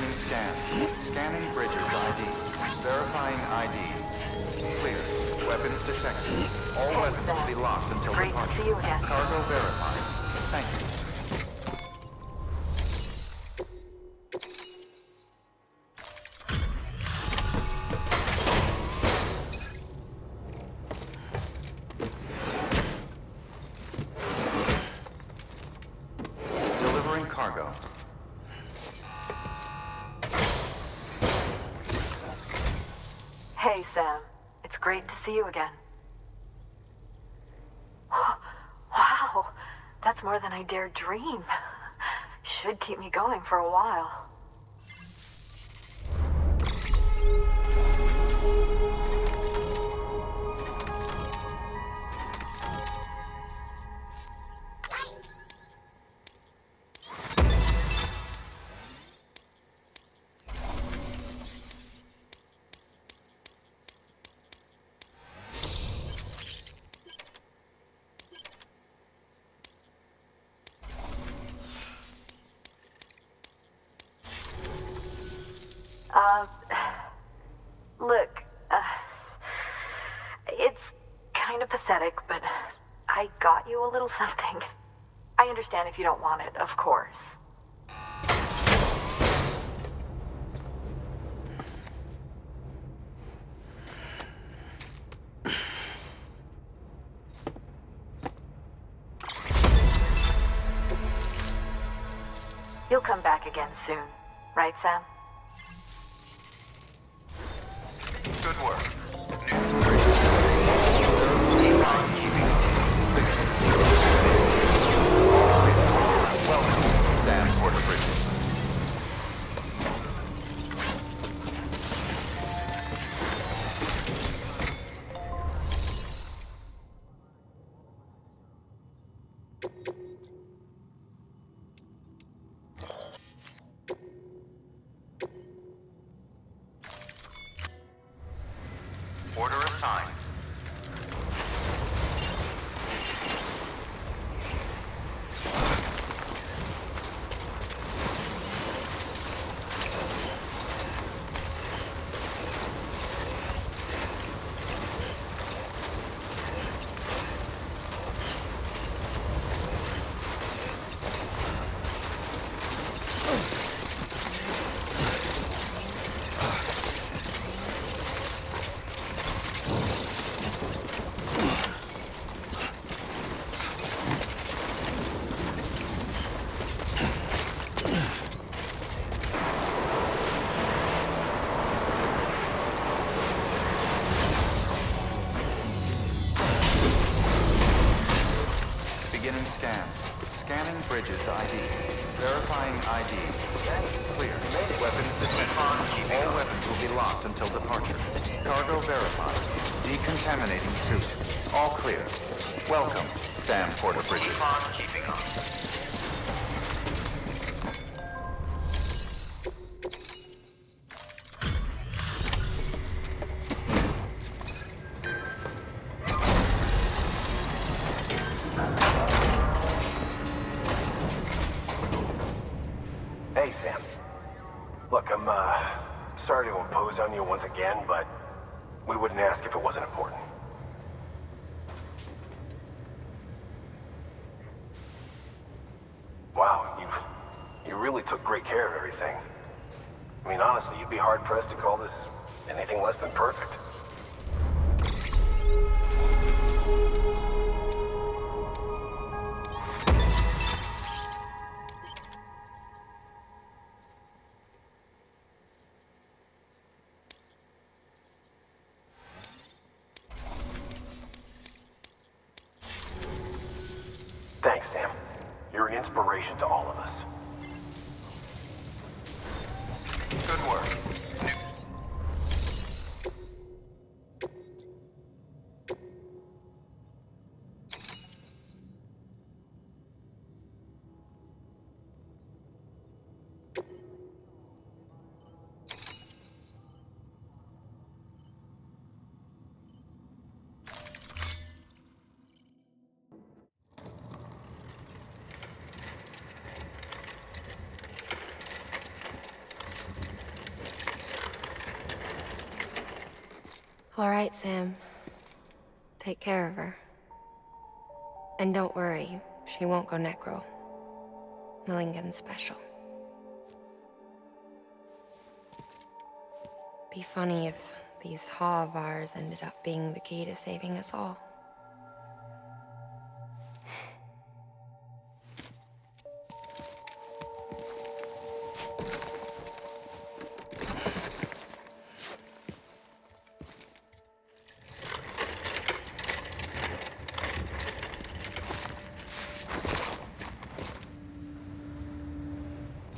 Beginning scan. Scanning bridges ID. Verifying ID. Clear. Weapons detected. All Hey, weapons Sam. will be locked until It's great to departure. see you again. Cargo verified. Thank you. Delivering cargo. Hey, Sam. It's great to see you again. Wow, that's more than I dared dream. Should keep me going for a while. Uh, look, it's kind of pathetic, but I got you a little something. I understand if you don't want it, of course. You'll come back again soon, right, Sam? Good work. New bridges. Keep on keeping up. Welcome, Sam Porter Bridges. Order assigned. Beginning scan. Scanning bridges ID. Verifying ID. Clear. Weapons detected. All weapons will be locked until departure. Cargo verified. Decontaminating suit. All clear. Welcome, Sam Porter Bridges. Keep on keeping up. Hey, Sam. Look, I'm, sorry to impose on you once again, but we wouldn't ask if it wasn't important. Wow, you really took great care of everything. I mean, honestly, you'd be hard-pressed to call this anything less than perfect. Thanks, Sam. You're an inspiration to all of us. Good work. All right, Sam. Take care of her. And don't worry, she won't go necro. Millingen's special. Be funny if these Ha of ours ended up being the key to saving us all.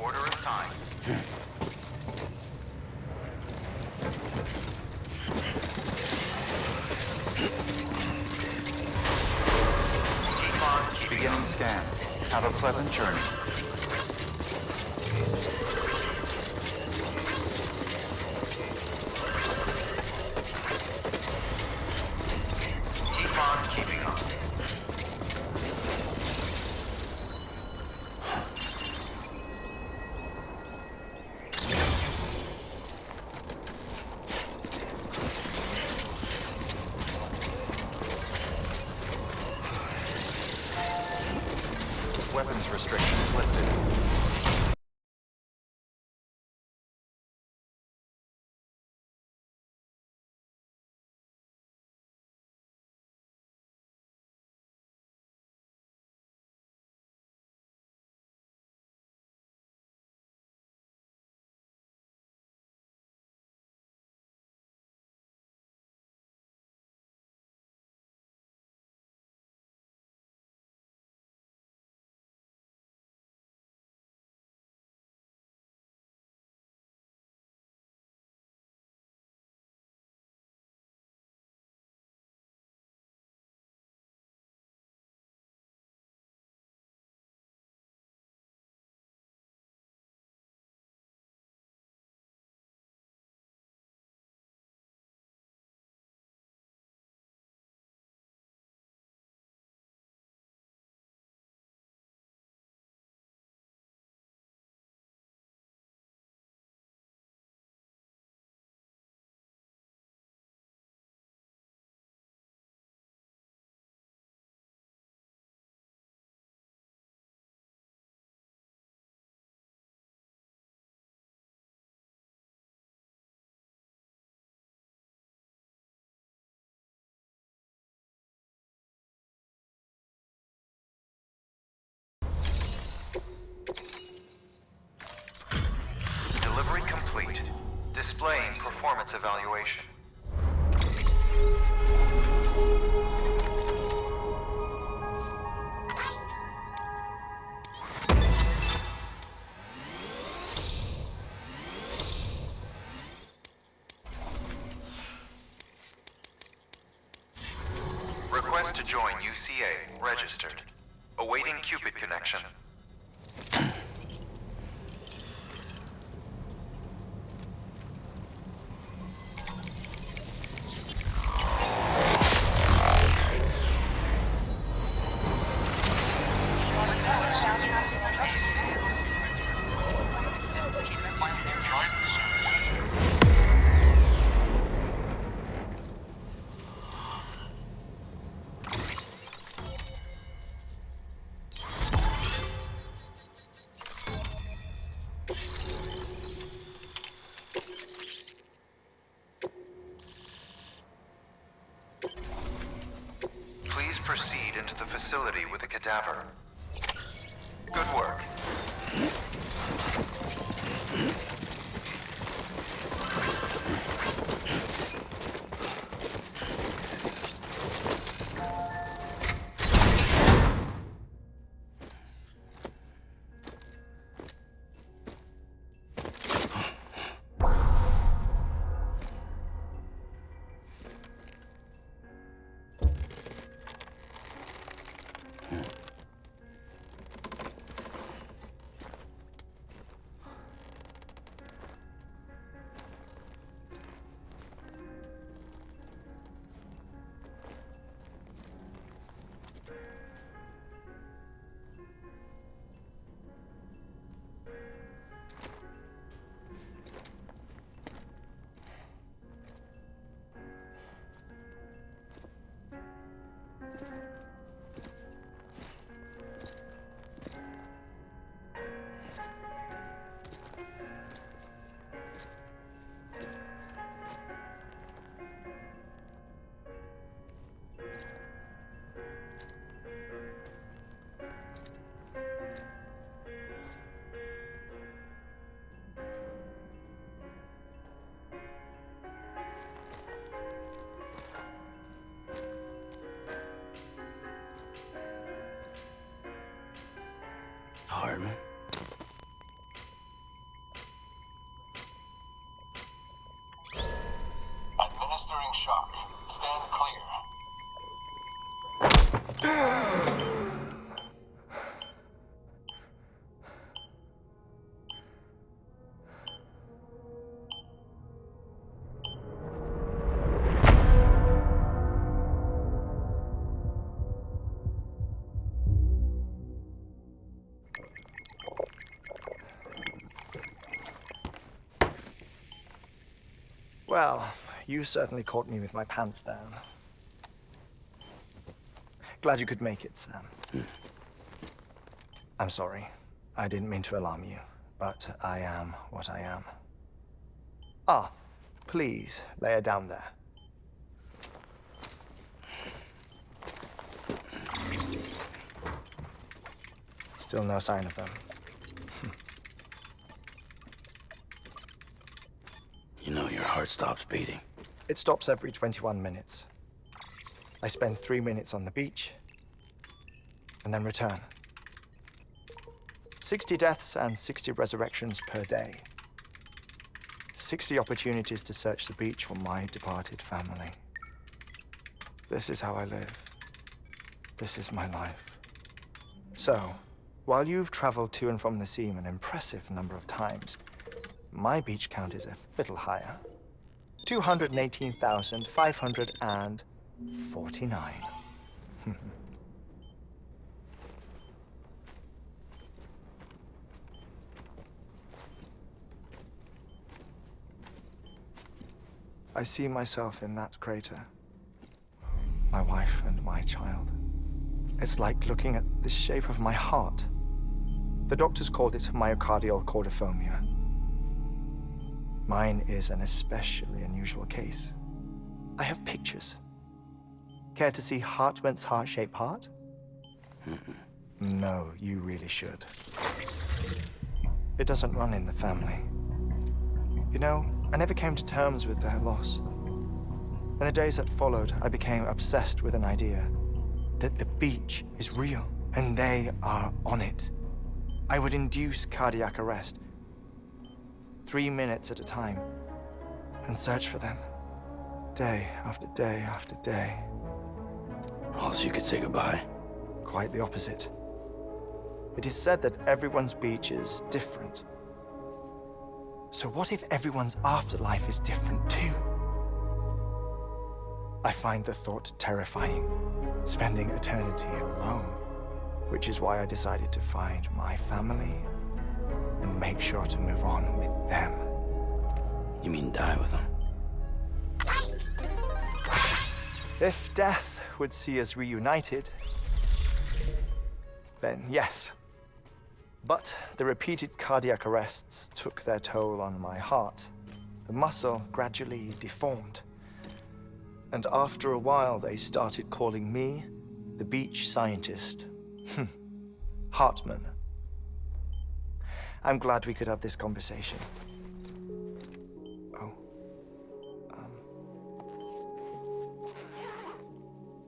Order assigned. Beginning scan. Have a pleasant journey. Keep on keeping on. Weapons restrictions lifted. Delivery complete. Displaying performance evaluation. Request to join UCA. Registered. Awaiting Cupid connection. Please proceed into the facility with the cadaver. Good work. Well, you certainly caught me with my pants down. Glad you could make it, Sam. I'm sorry. I didn't mean to alarm you, but I am what I am. Ah, please, lay her down there. Still no sign of them. You know your heart stops beating. It stops every 21 minutes. I spend 3 minutes on the beach, and then return. 60 deaths and 60 resurrections per day. 60 opportunities to search the beach for my departed family. This is how I live. This is my life. So, while you've traveled to and from the sea an impressive number of times, my beach count is a little higher. 218,549. I see myself in that crater. My wife and my child. It's like looking at the shape of my heart. The doctors called it myocardial cordiformia. Mine is an especially unusual case. I have pictures. Care to see Hartman's heart-shaped heart? No, you really should. It doesn't run in the family. You know, I never came to terms with their loss. In the days that followed, I became obsessed with an idea that the beach is real, and they are on it. I would induce cardiac arrest, 3 minutes at a time, and search for them, day after day after day. Also, you could say goodbye. Quite the opposite. It is said that everyone's beach is different. So what if everyone's afterlife is different too? I find the thought terrifying, spending eternity alone, which is why I decided to find my family and make sure to move on with them. You mean die with them? If death would see us reunited, then yes. But the repeated cardiac arrests took their toll on my heart. The muscle gradually deformed. And after a while, they started calling me the beach scientist. Hartman. I'm glad we could have this conversation. Oh.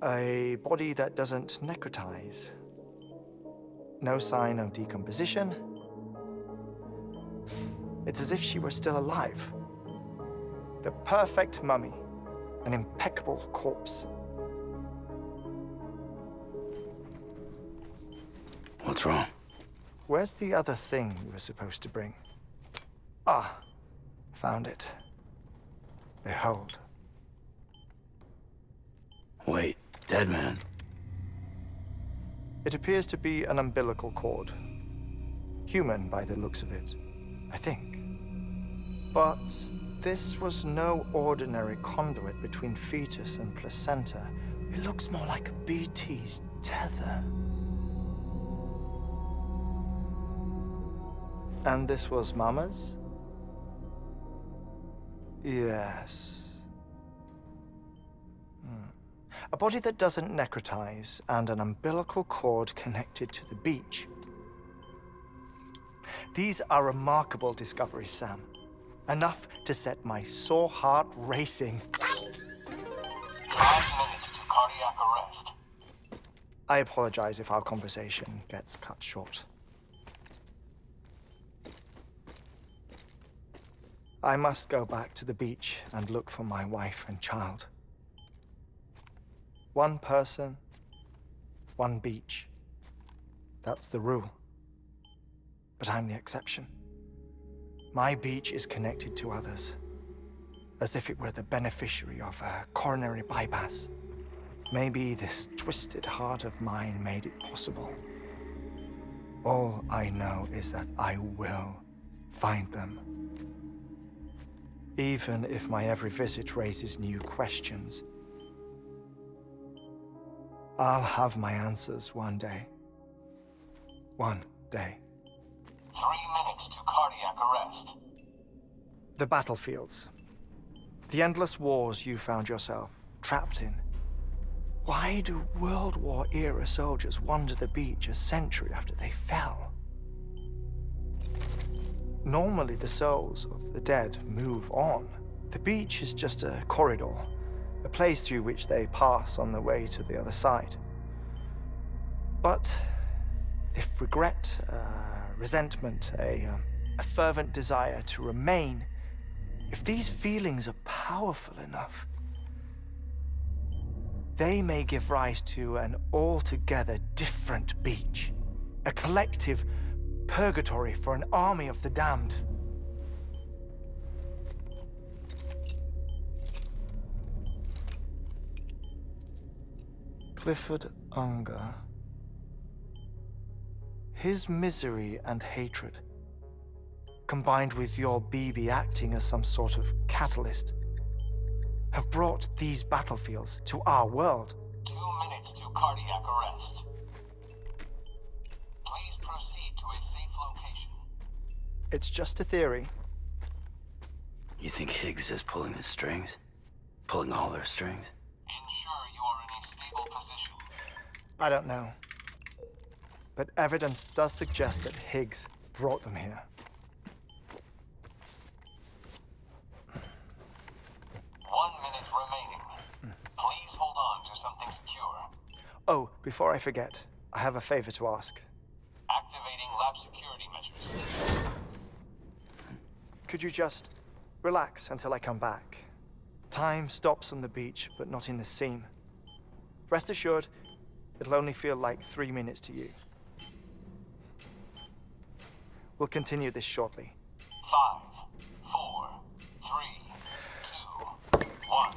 A body that doesn't necrotize. No sign of decomposition. It's as if she were still alive. The perfect mummy. An impeccable corpse. What's wrong? Where's the other thing you were supposed to bring? Ah, found it. Behold. Wait, dead man. It appears to be an umbilical cord. Human by the looks of it, I think. But this was no ordinary conduit between fetus and placenta. It looks more like a BT's tether. And this was Mama's? Yes. A body that doesn't necrotize and an umbilical cord connected to the beach. These are remarkable discoveries, Sam. Enough to set my sore heart racing. 5 minutes to cardiac arrest. I apologize if our conversation gets cut short. I must go back to the beach and look for my wife and child. One person, one beach. That's the rule. But I'm the exception. My beach is connected to others, as if it were the beneficiary of a coronary bypass. Maybe this twisted heart of mine made it possible. All I know is that I will find them. even if my every visit raises new questions. I'll have my answers one day. One day. 3 minutes to cardiac arrest. The battlefields. The endless wars you found yourself trapped in. Why do World War-era soldiers wander the beach a century after they fell? Normally, the souls of the dead move on. The beach is just a corridor, a place through which they pass on the way to the other side. But if regret, resentment, a fervent desire to remain, if these feelings are powerful enough, they may give rise to an altogether different beach, a collective purgatory for an army of the damned. Clifford Unger. His misery and hatred, combined with your BB acting as some sort of catalyst, have brought these battlefields to our world. 2 minutes to cardiac arrest. Please proceed to a safe location. It's just a theory. You think Higgs is pulling the strings? Pulling all their strings? Ensure you are in a stable position. I don't know. But evidence does suggest that Higgs brought them here. 1 minute remaining. Please hold on to something secure. Oh, before I forget, I have a favor to ask. Activating lab security measures. Could you just relax until I come back? Time stops on the beach, but not in the scene. Rest assured, it'll only feel like 3 minutes to you. We'll continue this shortly. 5, 4, 3, 2, 1.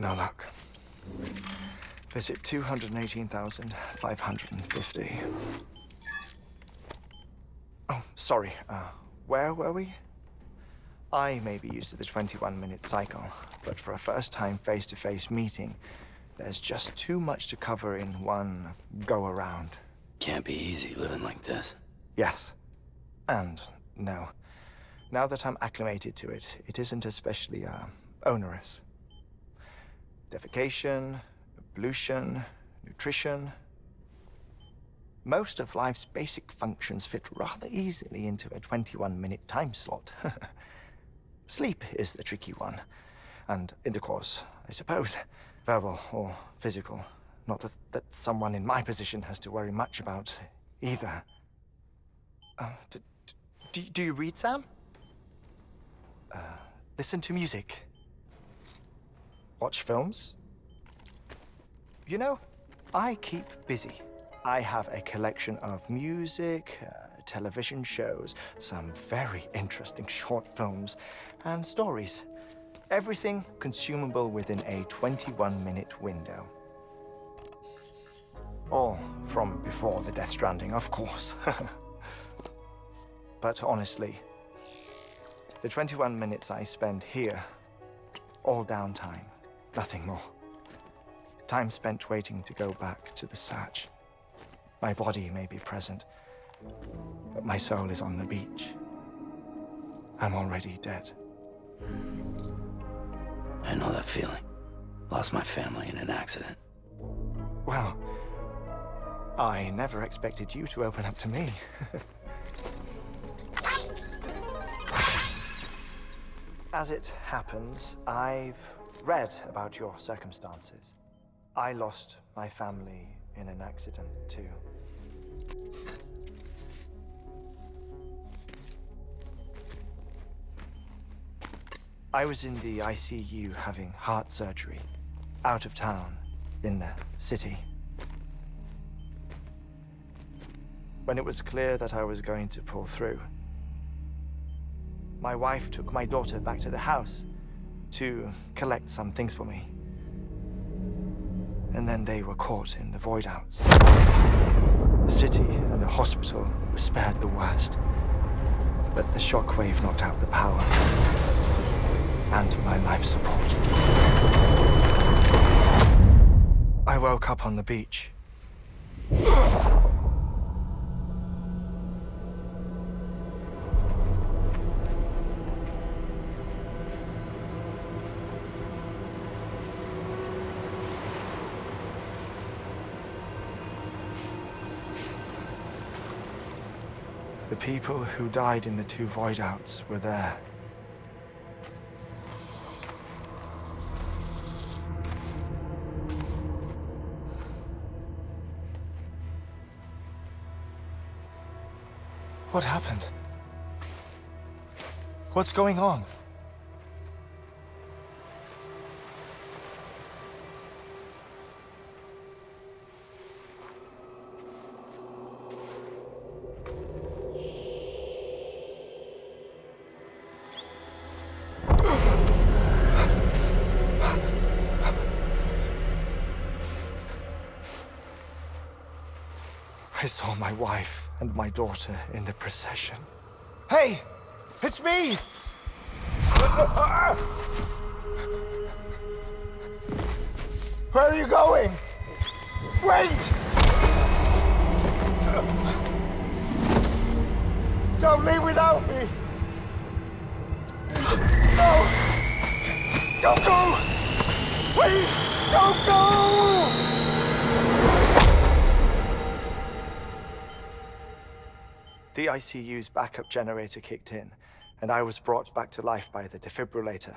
No luck. Visit 218,550. Oh, sorry. Where were we? I may be used to the 21-minute cycle, but for a first-time face-to-face meeting, there's just too much to cover in one go-around. Can't be easy living like this. Yes. And no. Now that I'm acclimated to it, it isn't especially, onerous. Defecation, pollution, nutrition. Most of life's basic functions fit rather easily into a 21-minute time slot. Sleep is the tricky one. And intercourse, I suppose. Verbal or physical. Not that someone in my position has to worry much about either. Do you read, Sam? Listen to music. Watch films. You know, I keep busy. I have a collection of music, television shows, some very interesting short films, and stories. Everything consumable within a 21-minute window. All from before the Death Stranding, of course. But honestly, the 21 minutes I spend here, all downtime, nothing more. Time spent waiting to go back to the Satch. My body may be present, but my soul is on the beach. I'm already dead. I know that feeling. Lost my family in an accident. Well, I never expected you to open up to me. As it happens, I've read about your circumstances. I lost my family in an accident, too. I was in the ICU having heart surgery, out of town, in the city. When it was clear that I was going to pull through, my wife took my daughter back to the house to collect some things for me. And then they were caught in the void outs. The city and the hospital were spared the worst, but the shockwave knocked out the power and my life support. I woke up on the beach. The people who died in the two void outs were there. What happened? What's going on? I saw my wife and my daughter in the procession. Hey! It's me! Where are you going? Wait! Don't leave without me! No! Don't go! Please, don't go! The ICU's backup generator kicked in, and I was brought back to life by the defibrillator.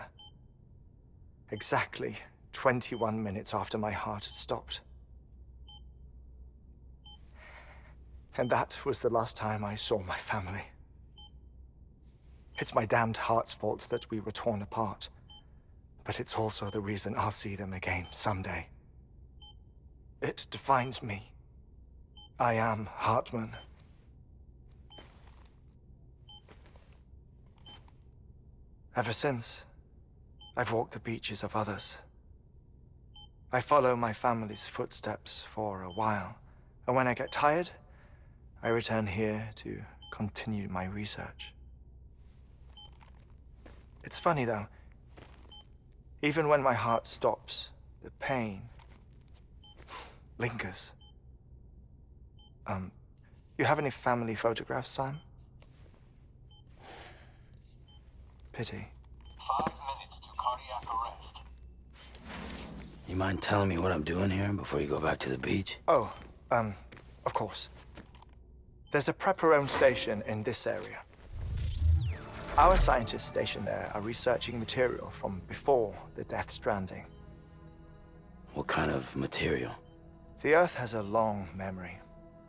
Exactly 21 minutes after my heart had stopped. And that was the last time I saw my family. It's my damned heart's fault that we were torn apart, but it's also the reason I'll see them again someday. It defines me. I am Hartman. Ever since, I've walked the beaches of others, I follow my family's footsteps for a while, and when I get tired, I return here to continue my research. It's funny, though. Even when my heart stops, the pain lingers. You have any family photographs, Sam? Pity. 5 minutes to cardiac arrest. You mind telling me what I'm doing here before you go back to the beach? Oh, of course. There's a Prepperone station in this area. Our scientists stationed there are researching material from before the Death Stranding. What kind of material? The Earth has a long memory.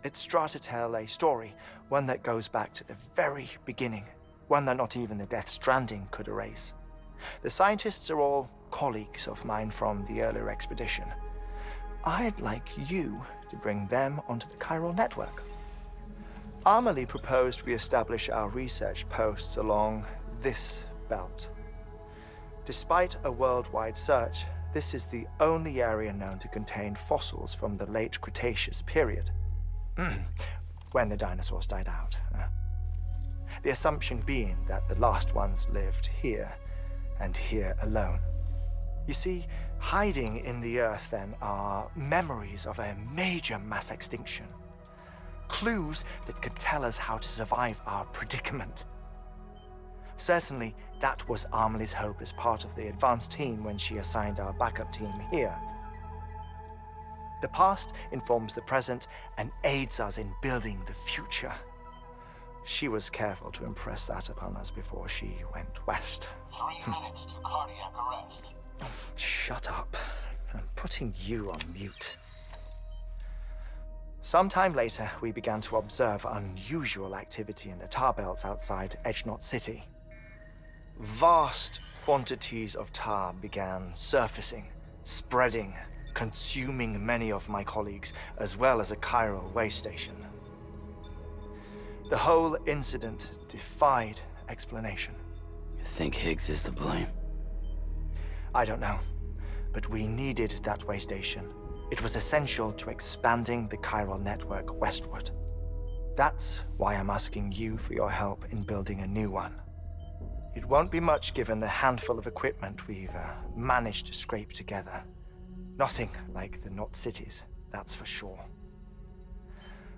It's trying to tell a story, one that goes back to the very beginning, one that not even the Death Stranding could erase. The scientists are all colleagues of mine from the earlier expedition. I'd like you to bring them onto the chiral network. Amelie proposed we establish our research posts along this belt. Despite a worldwide search, this is the only area known to contain fossils from the late Cretaceous period. When the dinosaurs died out. The assumption being that the last ones lived here, and here alone. You see, hiding in the Earth then are memories of a major mass extinction. Clues that could tell us how to survive our predicament. Certainly, that was Amelie's hope as part of the advanced team when she assigned our backup team here. The past informs the present and aids us in building the future. She was careful to impress that upon us before she went west. 3 minutes to cardiac arrest. Shut up. I'm putting you on mute. Sometime later, we began to observe unusual activity in the tar belts outside Edgenot City. Vast quantities of tar began surfacing, spreading, consuming many of my colleagues, as well as a chiral way station. The whole incident defied explanation. You think Higgs is to blame? I don't know, but we needed that way station. It was essential to expanding the chiral network westward. That's why I'm asking you for your help in building a new one. It won't be much given the handful of equipment we've managed to scrape together. Nothing like the knot cities, that's for sure.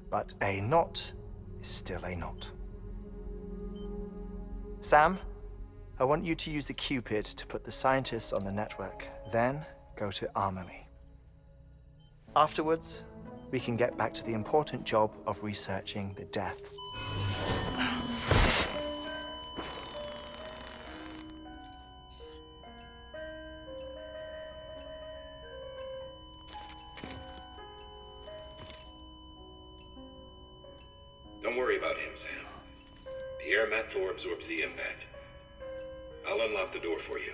But a knot is still a knot. Sam, I want you to use the Cupid to put the scientists on the network, then go to Amelie. Afterwards, we can get back to the important job of researching the deaths. Don't worry about him, Sam. The air mat floor absorbs the impact. I'll unlock the door for you.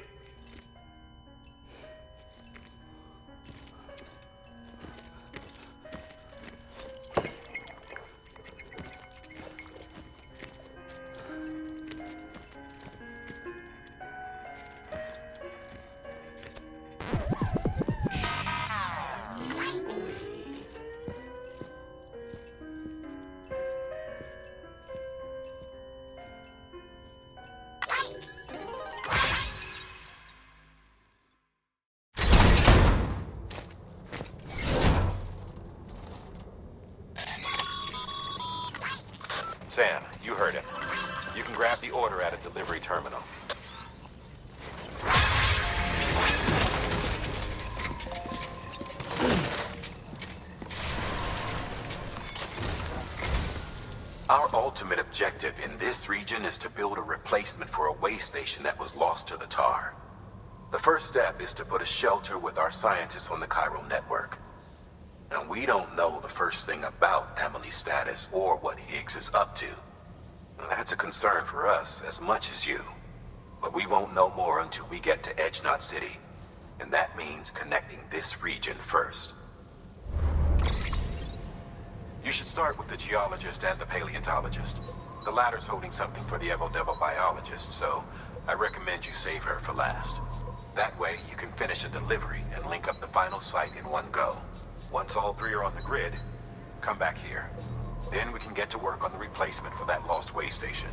Sam, you heard him. You can grab the order at a delivery terminal. Our ultimate objective in this region is to build a replacement for a way station that was lost to the tar. The first step is to put a shelter with our scientists on the chiral network. Now, we don't know the first thing about Amelie's status or what Higgs is up to. Now, that's a concern for us as much as you. But we won't know more until we get to Edgenot City. And that means connecting this region first. You should start with the geologist and the paleontologist. The latter's holding something for the Evo Devil biologist, so I recommend you save her for last. That way, you can finish a delivery and link up the final site in one go. Once all three are on the grid, come back here. Then we can get to work on the replacement for that lost way station.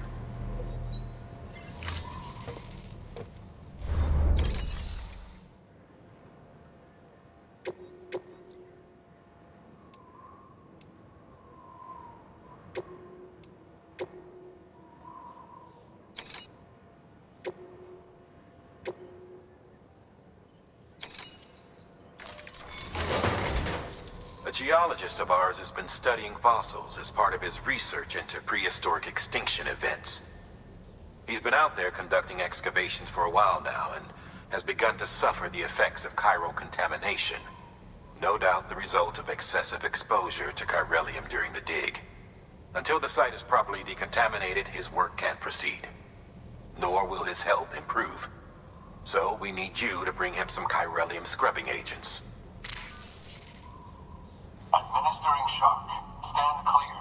A geologist of ours has been studying fossils as part of his research into prehistoric extinction events. He's been out there conducting excavations for a while now and has begun to suffer the effects of chiral contamination. No doubt the result of excessive exposure to chiralium during the dig. Until the site is properly decontaminated, his work can't proceed. Nor will his health improve. So we need you to bring him some chiralium scrubbing agents. Administering shock. Stand clear.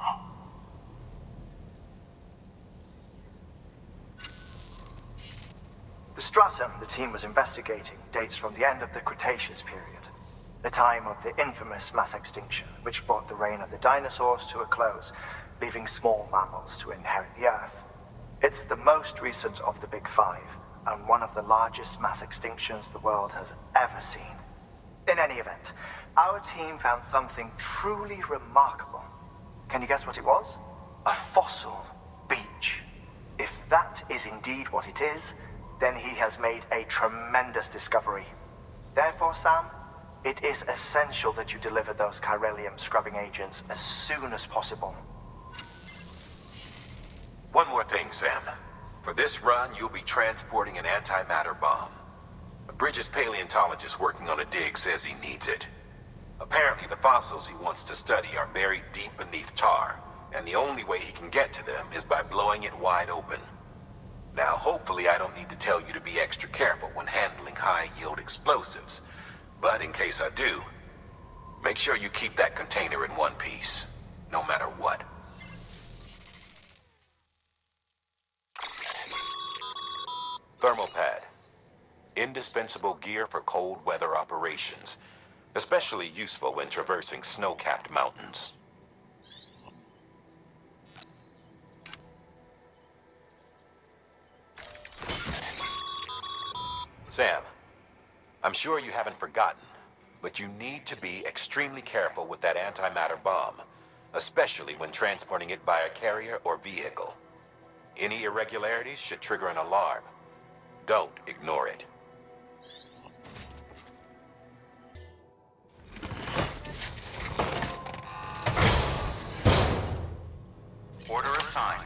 The stratum the team was investigating dates from the end of the Cretaceous period, the time of the infamous mass extinction, which brought the reign of the dinosaurs to a close, leaving small mammals to inherit the Earth. It's the most recent of the Big Five, and one of the largest mass extinctions the world has ever seen. In any event, our team found something truly remarkable. Can you guess what it was? A fossil beach. If that is indeed what it is, then he has made a tremendous discovery. Therefore, Sam, it is essential that you deliver those chiralium scrubbing agents as soon as possible. One more thing, Sam. For this run, you'll be transporting an antimatter bomb. A Bridges paleontologist working on a dig says he needs it. Apparently, the fossils he wants to study are buried deep beneath tar, and the only way he can get to them is by blowing it wide open. Now, hopefully I don't need to tell you to be extra careful when handling high-yield explosives, but in case I do, make sure you keep that container in one piece, no matter what. Thermal pad. Indispensable gear for cold weather operations, especially useful when traversing snow-capped mountains. Sam, I'm sure you haven't forgotten, but you need to be extremely careful with that antimatter bomb, especially when transporting it by a carrier or vehicle. Any irregularities should trigger an alarm. Don't ignore it. Order assigned.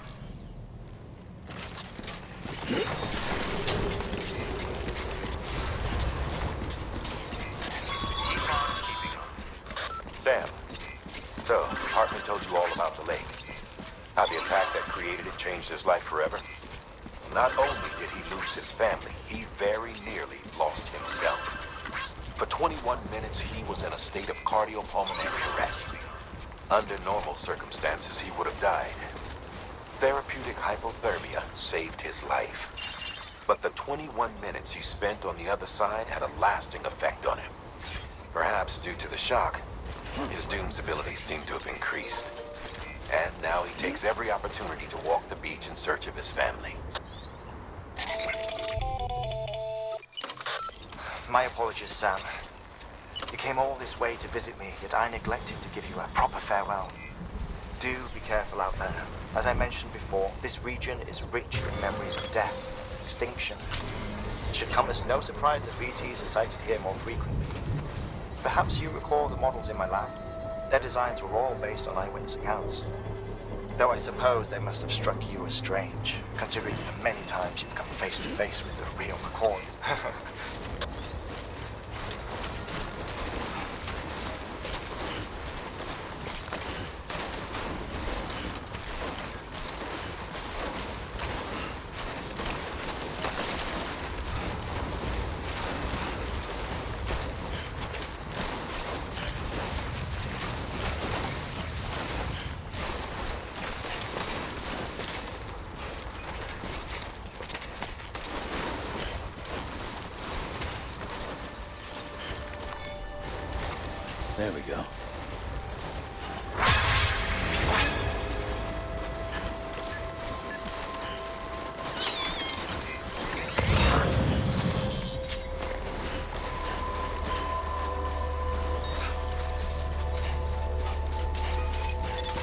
Sam, so, Hartman told you all about the lake. How the attack that created it changed his life forever? Not only did he lose his family, he very nearly lost himself. For 21 minutes, he was in a state of cardiopulmonary arrest. Under normal circumstances, he would have died. Therapeutic hypothermia saved his life. But the 21 minutes he spent on the other side had a lasting effect on him. Perhaps due to the shock, his Doom's abilities seem to have increased. And now he takes every opportunity to walk the beach in search of his family. My apologies, Sam. You came all this way to visit me, yet I neglected to give you a proper farewell. Do be careful out there. As I mentioned before, this region is rich in memories of death, extinction. It should come as no surprise that BTs are sighted here more frequently. Perhaps you recall the models in my lab? Their designs were all based on eyewitness accounts. Though I suppose they must have struck you as strange, considering the many times you've come face to face with the real McCoy. There we go.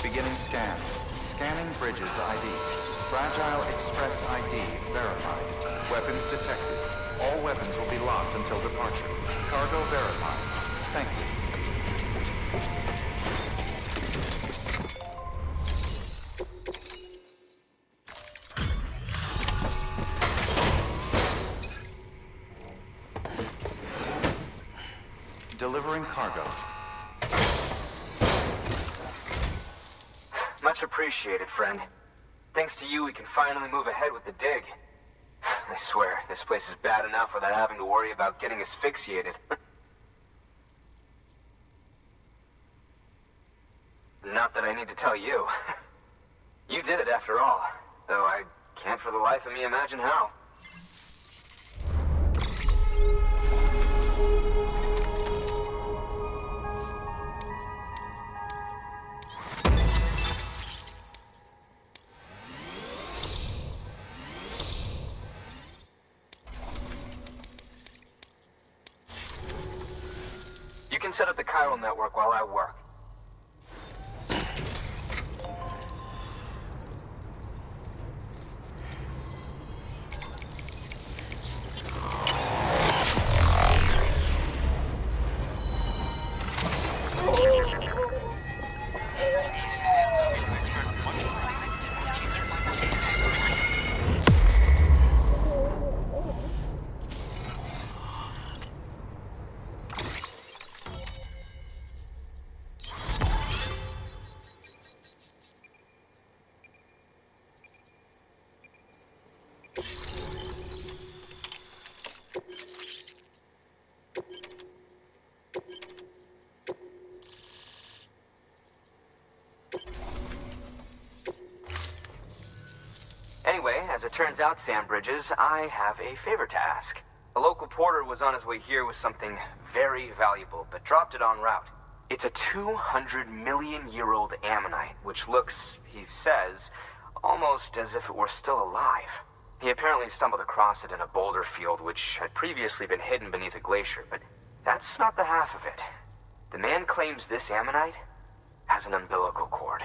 Beginning scan. Scanning bridges ID. Fragile Express ID verified. Weapons detected. All weapons will be locked until departure. Cargo verified. Thank you. Delivering cargo. Much appreciated, friend. Thanks to you, we can finally move ahead with the dig. I swear, this place is bad enough without having to worry about getting asphyxiated. Not that I need to tell you. You did it after all, though I can't for the life of me imagine how. You can set up the chiral network while I work. Anyway, as it turns out, Sam Bridges, I have a favor to ask. A local porter was on his way here with something very valuable, but dropped it en route. It's a 200-million-year-old ammonite, which looks, he says, almost as if it were still alive. He apparently stumbled across it in a boulder field which had previously been hidden beneath a glacier, but that's not the half of it. The man claims this ammonite has an umbilical cord.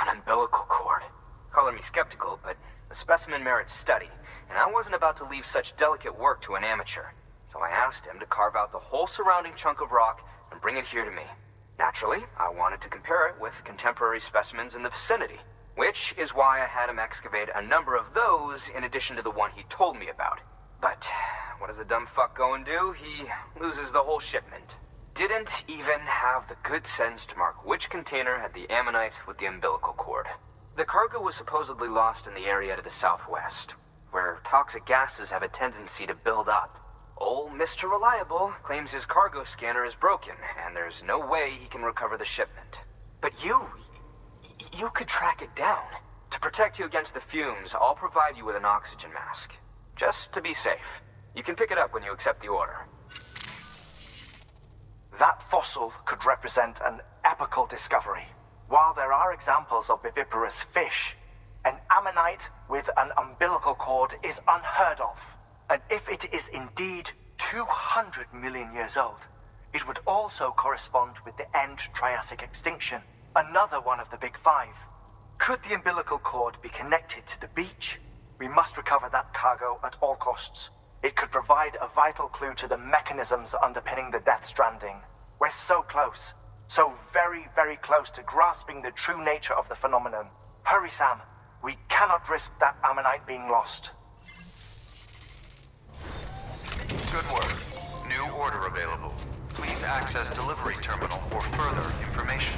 An umbilical cord. Color me skeptical, but the specimen merits study, and I wasn't about to leave such delicate work to an amateur. So I asked him to carve out the whole surrounding chunk of rock and bring it here to me. Naturally, I wanted to compare it with contemporary specimens in the vicinity, which is why I had him excavate a number of those in addition to the one he told me about. But what does the dumb fuck go and do? He loses the whole shipment. Didn't even have the good sense to mark which container had the ammonite with the umbilical cord. The cargo was supposedly lost in the area to the southwest, where toxic gases have a tendency to build up. Old Mr. Reliable claims his cargo scanner is broken, and there's no way he can recover the shipment. But you could track it down. To protect you against the fumes, I'll provide you with an oxygen mask. Just to be safe. You can pick it up when you accept the order. That fossil could represent an epochal discovery. While there are examples of viviparous fish, an ammonite with an umbilical cord is unheard of. And if it is indeed 200 million years old, it would also correspond with the end Triassic extinction, another one of the big five. Could the umbilical cord be connected to the beach? We must recover that cargo at all costs. It could provide a vital clue to the mechanisms underpinning the Death Stranding. We're so close. So very, very close to grasping the true nature of the phenomenon. Hurry, Sam. We cannot risk that ammonite being lost. Good work. New order available. Please access delivery terminal for further information.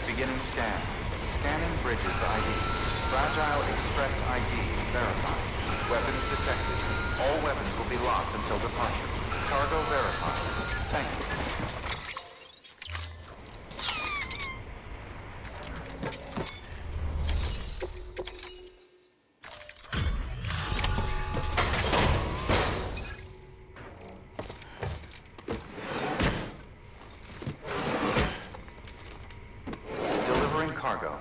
Beginning scan. Scanning bridges ID. Fragile Express ID verified. Weapons detected. All weapons will be locked until departure. Cargo verified. Thank you. Delivering cargo.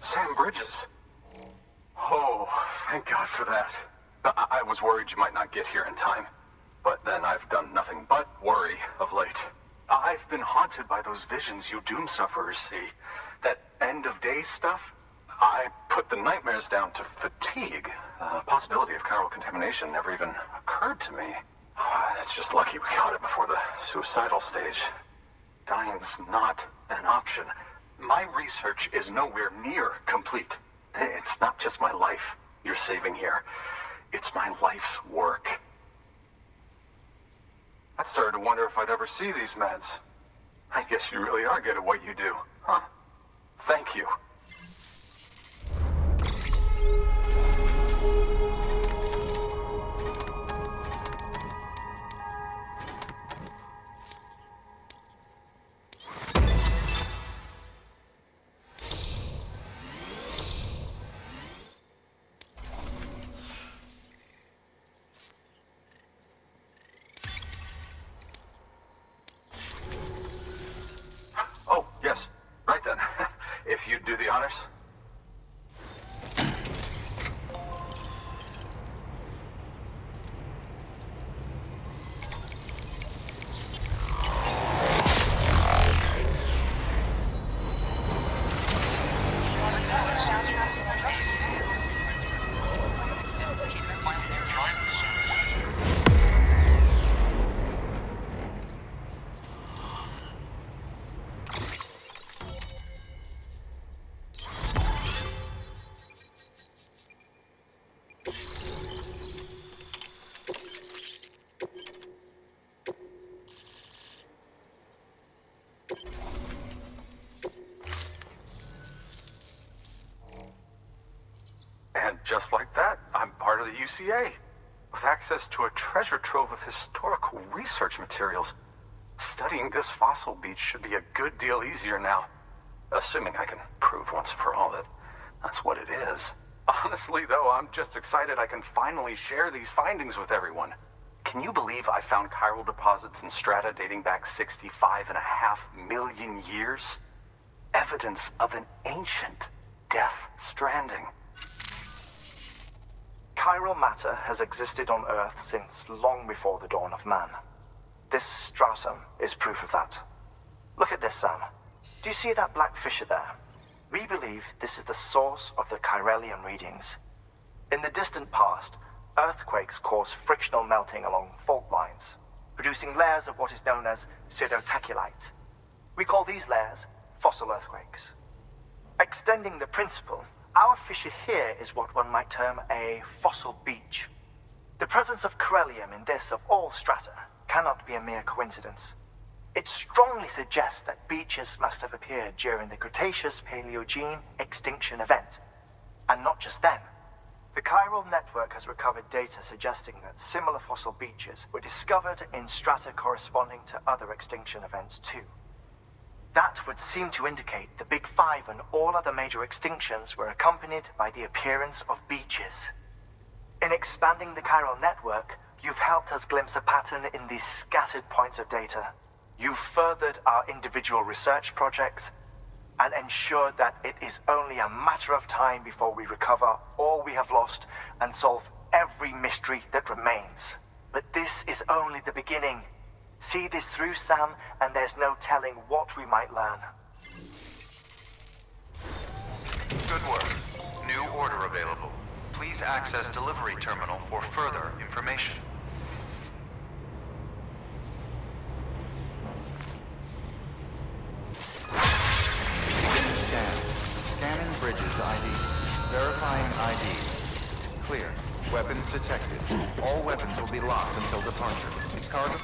Sam Bridges. Oh, thank God for that. I was worried you might not get here in time. But then I've done nothing but worry of late. I've been haunted by those visions you doom sufferers see. That end of days stuff. I put the nightmares down to fatigue. The possibility of chiral contamination never even occurred to me. It's just lucky we caught it before the suicidal stage. Dying's not an option. My research is nowhere near complete. It's not just my life you're saving here. It's my life's work. I started to wonder if I'd ever see these meds. I guess you really are good at what you do, huh? Thank you. Oh, yes. Right then. If you'd do the honors. And just like that, I'm part of the UCA, with access to a treasure trove of historical research materials. Studying this fossil beach should be a good deal easier now, assuming I can prove once for all that that's what it is. Honestly, though, I'm just excited I can finally share these findings with everyone. Can you believe I found chiral deposits in strata dating back 65.5 million years? Evidence of an ancient death stranding. Chiral matter has existed on Earth since long before the dawn of man. This stratum is proof of that. Look at this, Sam. Do you see that black fissure there? We believe this is the source of the Chiralian readings. In the distant past, earthquakes caused frictional melting along fault lines, producing layers of what is known as pseudotachylite. We call these layers fossil earthquakes. Extending the principle, our fissure here is what one might term a fossil beach. The presence of corellium in this of all strata cannot be a mere coincidence. It strongly suggests that beaches must have appeared during the Cretaceous-Paleogene extinction event. And not just then. The chiral network has recovered data suggesting that similar fossil beaches were discovered in strata corresponding to other extinction events too. That would seem to indicate the Big Five and all other major extinctions were accompanied by the appearance of beaches. In expanding the chiral network, you've helped us glimpse a pattern in these scattered points of data. You've furthered our individual research projects and ensured that it is only a matter of time before we recover all we have lost and solve every mystery that remains. But this is only the beginning. See this through, Sam, and there's no telling what we might learn. Good work. New order available. Please access delivery terminal for further information. Scanning Bridges ID. Verifying ID. Clear. Weapons detected. All weapons will be locked until departure. Cargo.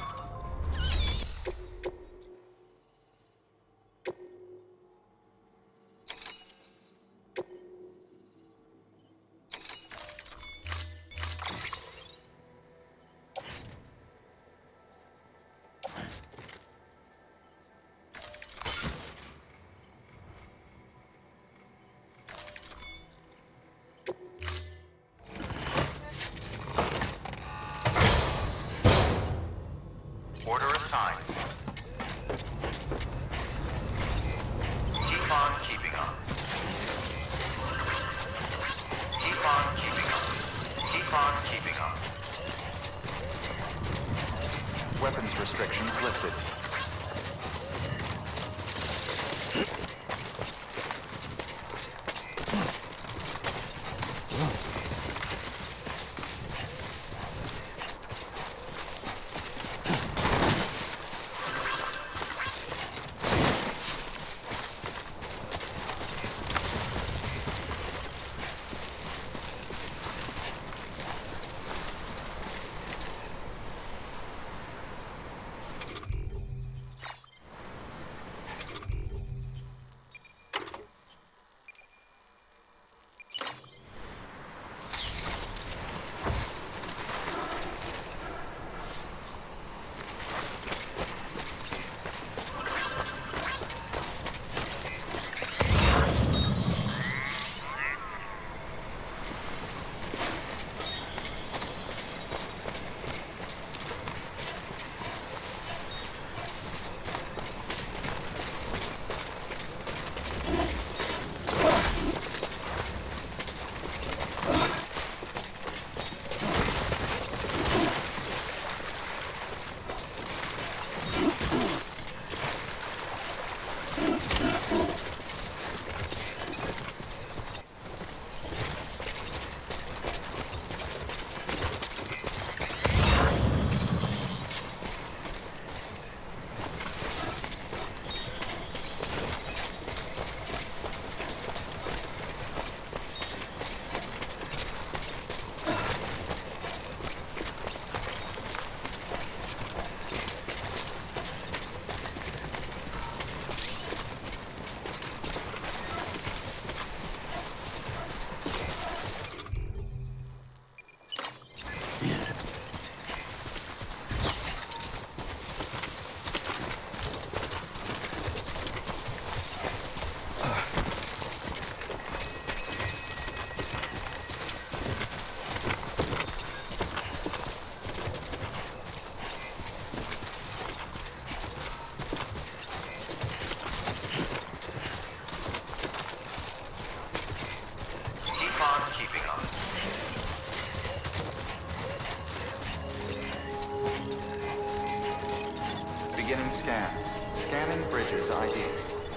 bridges ID.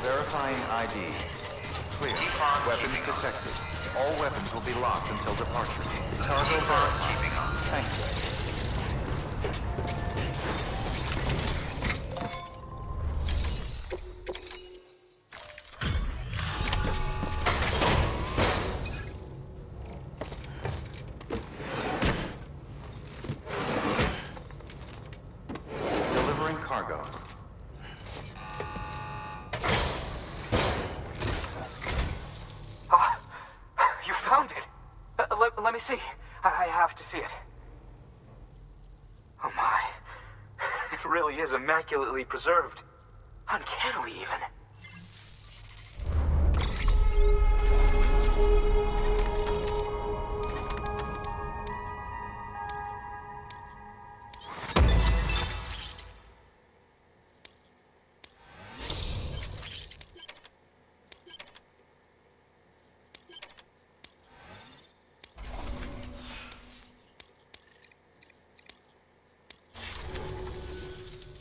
Verifying ID. Clear. Weapons detected. All weapons will be locked until departure. Cargo verified. Thanks. Delivering cargo. You found it! Let me see. I have to see it. Oh my. It really is immaculately preserved. Uncannily, even.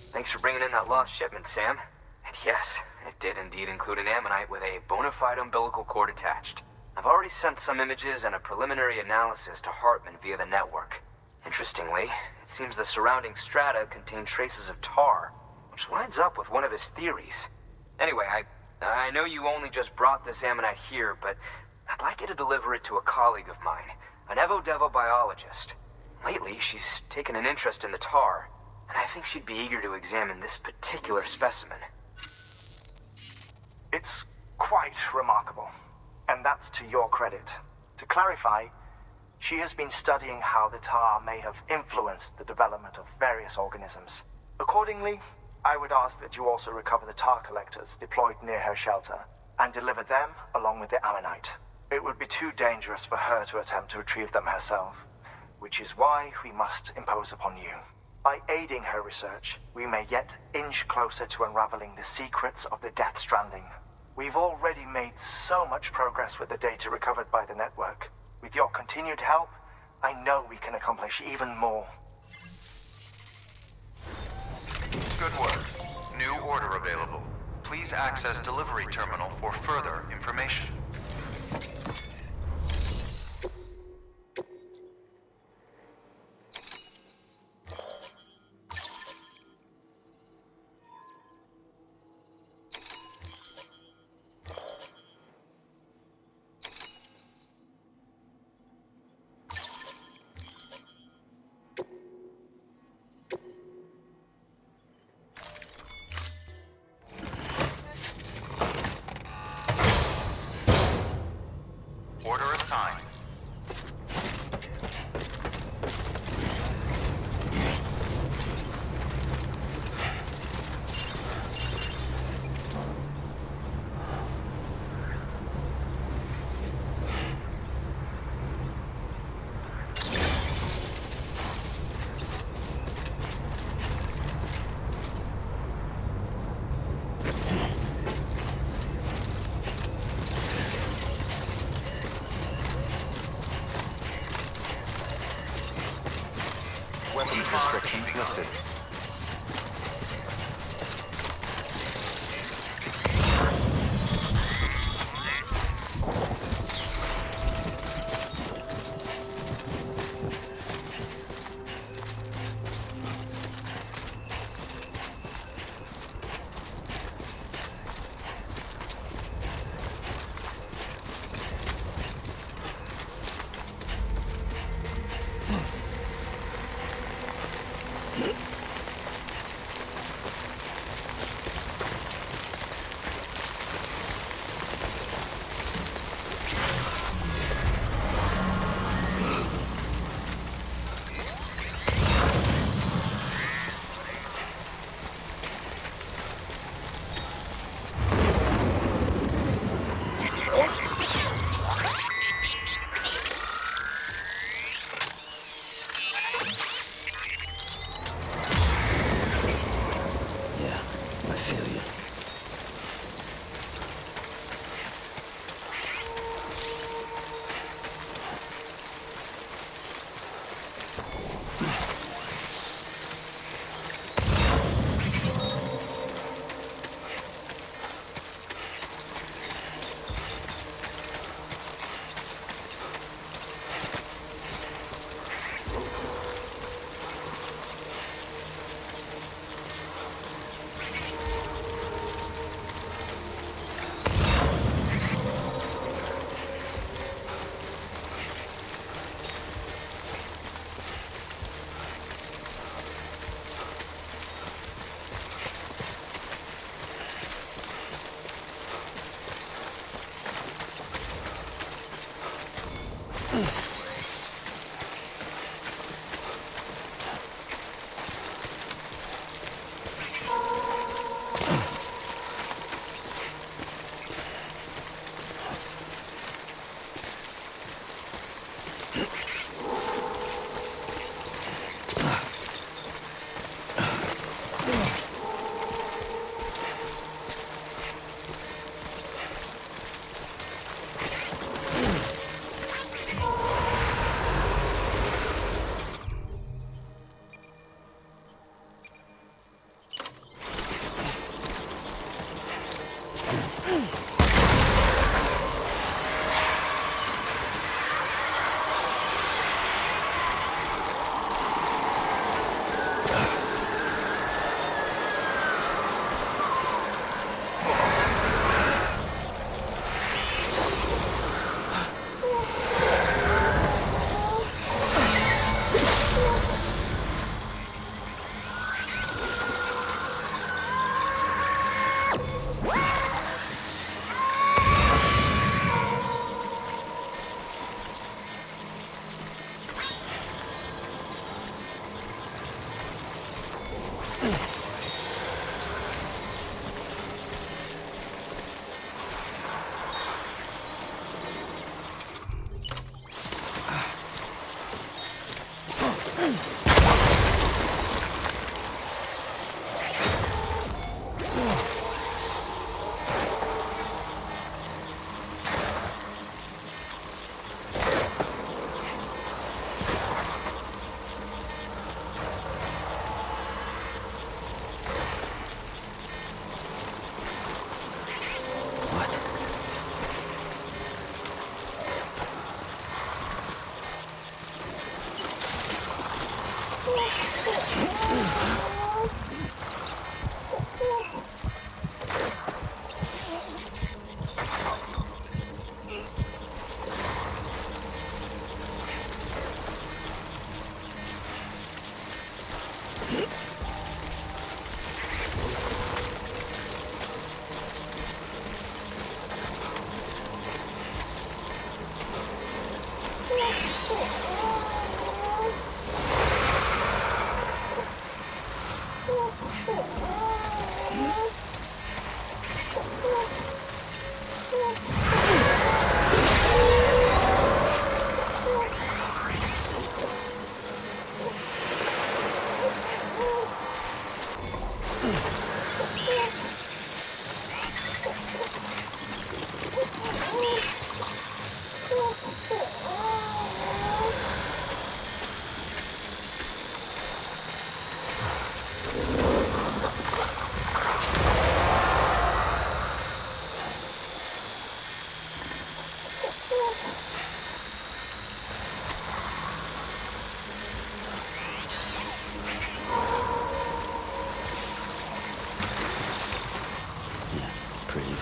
Thanks for bringing in that lost shipment, Sam. And yes, it did indeed include an ammonite with a bona fide umbilical cord attached. I've already sent some images and a preliminary analysis to Hartman via the network. Interestingly, it seems the surrounding strata contain traces of tar, which lines up with one of his theories. Anyway, I know you only just brought this ammonite here, but I'd like you to deliver it to a colleague of mine, an Evo-Devo biologist. Lately, she's taken an interest in the tar, and I think she'd be eager to examine this particular specimen. It's quite remarkable, and that's to your credit. To clarify, she has been studying how the tar may have influenced the development of various organisms. Accordingly, I would ask that you also recover the tar collectors deployed near her shelter, and deliver them along with the ammonite. It would be too dangerous for her to attempt to retrieve them herself, which is why we must impose upon you. By aiding her research, we may yet inch closer to unraveling the secrets of the Death Stranding. We've already made so much progress with the data recovered by the network. With your continued help, I know we can accomplish even more. Good work. New order available. Please access delivery terminal for further information. Order assigned. Weapons restrictions lifted.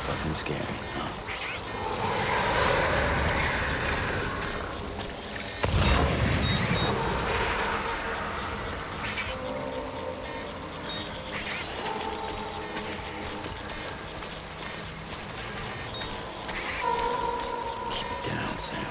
Fucking scary, huh? Keep it down, Sam.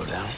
throwdown.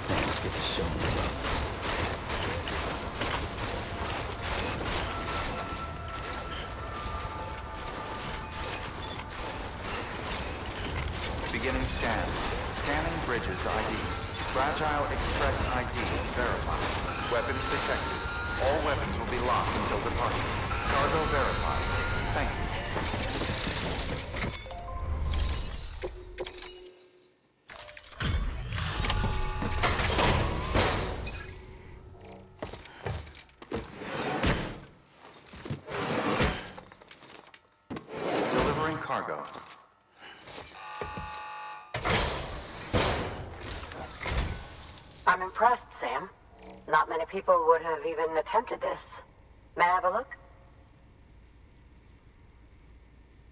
Let's get this show moving. Beginning scan. Scanning bridges ID. Fragile Express ID verified. Weapons detected. All weapons will be locked until departure. Cargo verified. Thank you. Delivering cargo. I'm impressed, Sam. Not many people would have even attempted this. May I have a look?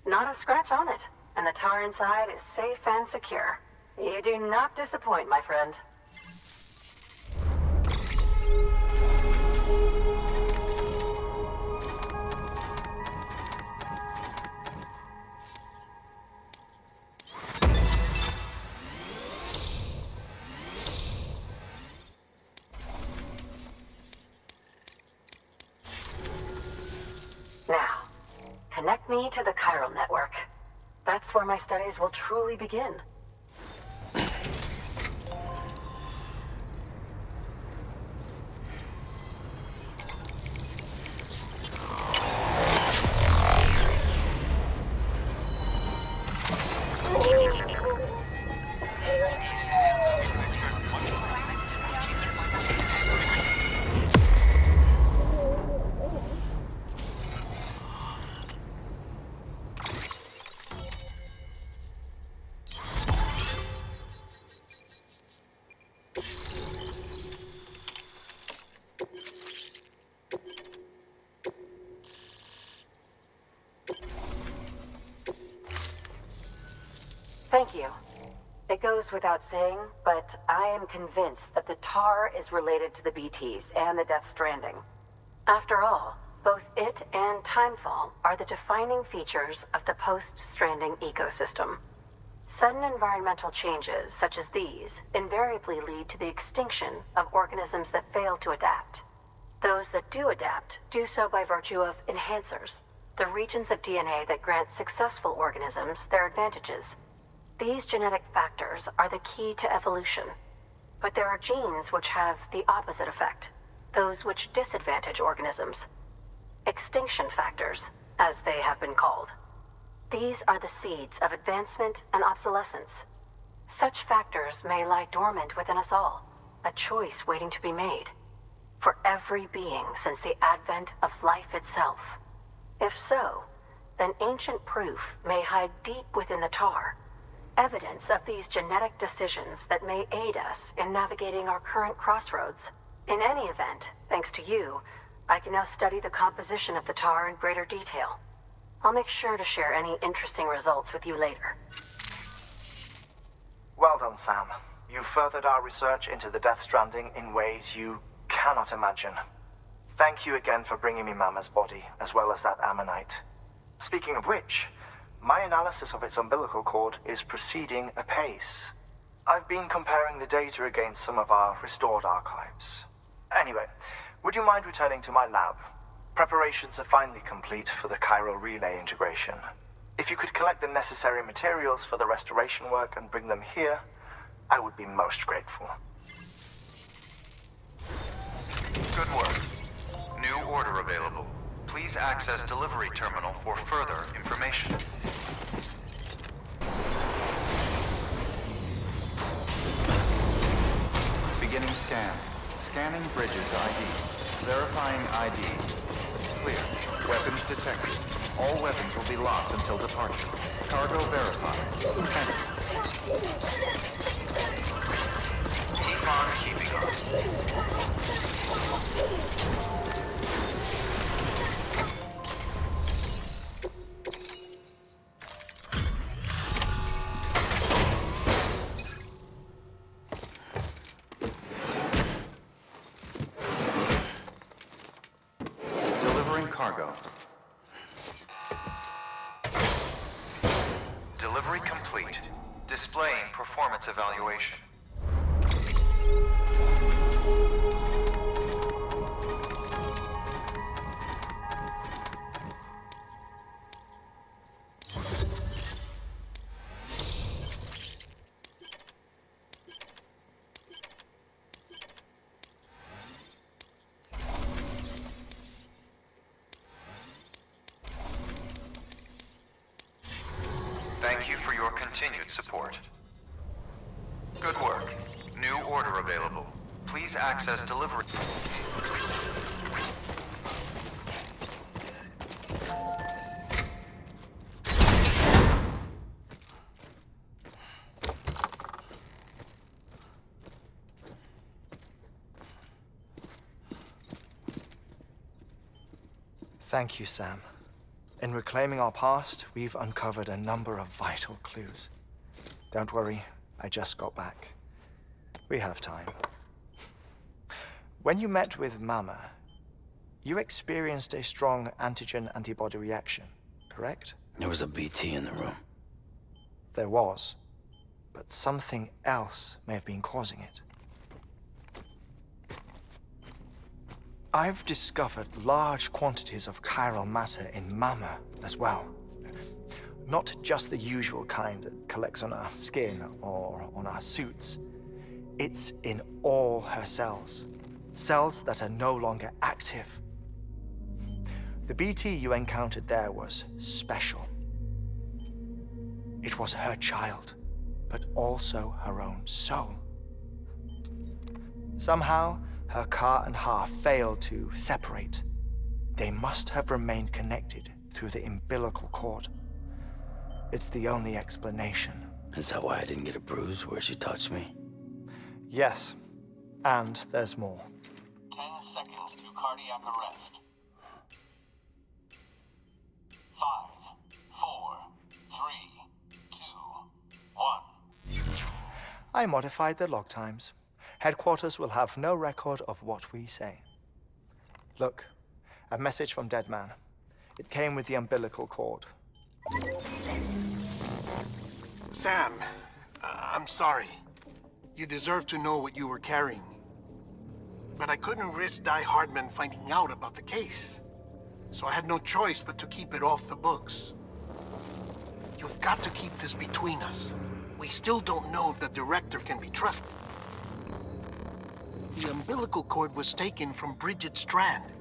Not a scratch on it, and the tar inside is safe and secure. You do not disappoint, my friend. Now, connect me to the chiral network. That's where my studies will truly begin. Thank you. It goes without saying, but I am convinced that the tar is related to the BTs and the Death Stranding. After all, both it and Timefall are the defining features of the post-Stranding ecosystem. Sudden environmental changes such as these invariably lead to the extinction of organisms that fail to adapt. Those that do adapt do so by virtue of enhancers, the regions of DNA that grant successful organisms their advantages. These genetic factors are the key to evolution. But there are genes which have the opposite effect, those which disadvantage organisms. Extinction factors, as they have been called. These are the seeds of advancement and obsolescence. Such factors may lie dormant within us all, a choice waiting to be made. For every being since the advent of life itself. If so, then ancient proof may hide deep within the tar, evidence of these genetic decisions that may aid us in navigating our current crossroads. In any event, thanks to you, I can now study the composition of the tar in greater detail. I'll make sure to share any interesting results with you later. Well done, Sam. You furthered our research into the Death Stranding in ways you cannot imagine. Thank you again for bringing me Mama's body, as well as that ammonite. Speaking of which, my analysis of its umbilical cord is proceeding apace. I've been comparing the data against some of our restored archives. Anyway, would you mind returning to my lab? Preparations are finally complete for the chiral relay integration. If you could collect the necessary materials for the restoration work and bring them here, I would be most grateful. Good work. New order available. Please access delivery terminal for further information. Beginning scan. Scanning bridges ID. Verifying ID. Clear. Weapons detected. All weapons will be locked until departure. Cargo verified. Thank you. Keep on keeping on. Delivering cargo. Delivery complete. Displaying performance evaluation. Thank you for your continued support. Good work. New order available. Please access delivery. Thank you, Sam. In reclaiming our past, we've uncovered a number of vital clues. Don't worry, I just got back. We have time. When you met with Mama, you experienced a strong antigen-antibody reaction, correct? There was a BT in the room. There was, but something else may have been causing it. I've discovered large quantities of chiral matter in Mama as well. Not just the usual kind that collects on our skin or on our suits. It's in all her cells. Cells that are no longer active. The BT you encountered there was special. It was her child, but also her own soul. Somehow, her car and half failed to separate. They must have remained connected through the umbilical cord. It's the only explanation. Is that why I didn't get a bruise where she touched me? Yes, and there's more. 10 seconds to cardiac arrest. 5, 4, 3, 2, 1. I modified the log times. Headquarters will have no record of what we say. Look, a message from Deadman. It came with the umbilical cord. Sam, I'm sorry. You deserve to know what you were carrying. But I couldn't risk Die Hardman finding out about the case. So I had no choice but to keep it off the books. You've got to keep this between us. We still don't know if the director can be trusted. The umbilical cord was taken from Bridget Strand.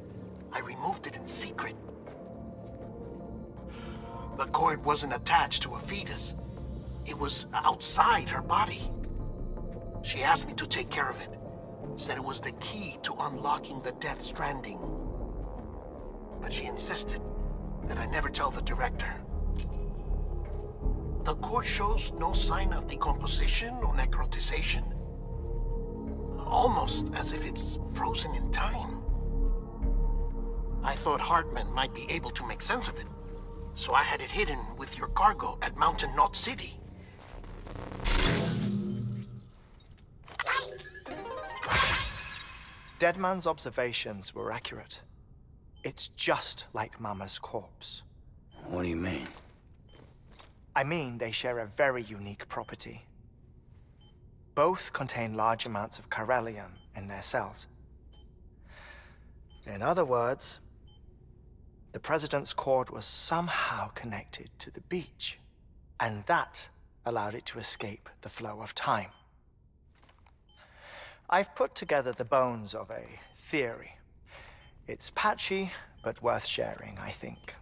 I removed it in secret. The cord wasn't attached to a fetus. It was outside her body. She asked me to take care of it. Said it was the key to unlocking the Death Stranding. But she insisted that I never tell the director. The cord shows no sign of decomposition or necrotization. Almost as if it's frozen in time. I thought Hartman might be able to make sense of it, so I had it hidden with your cargo at Mountain Knot City. Deadman's observations were accurate. It's just like Mama's corpse. What do you mean? I mean, they share a very unique property. Both contain large amounts of chiralium in their cells. In other words, the President's cord was somehow connected to the beach, and that allowed it to escape the flow of time. I've put together the bones of a theory. It's patchy, but worth sharing, I think.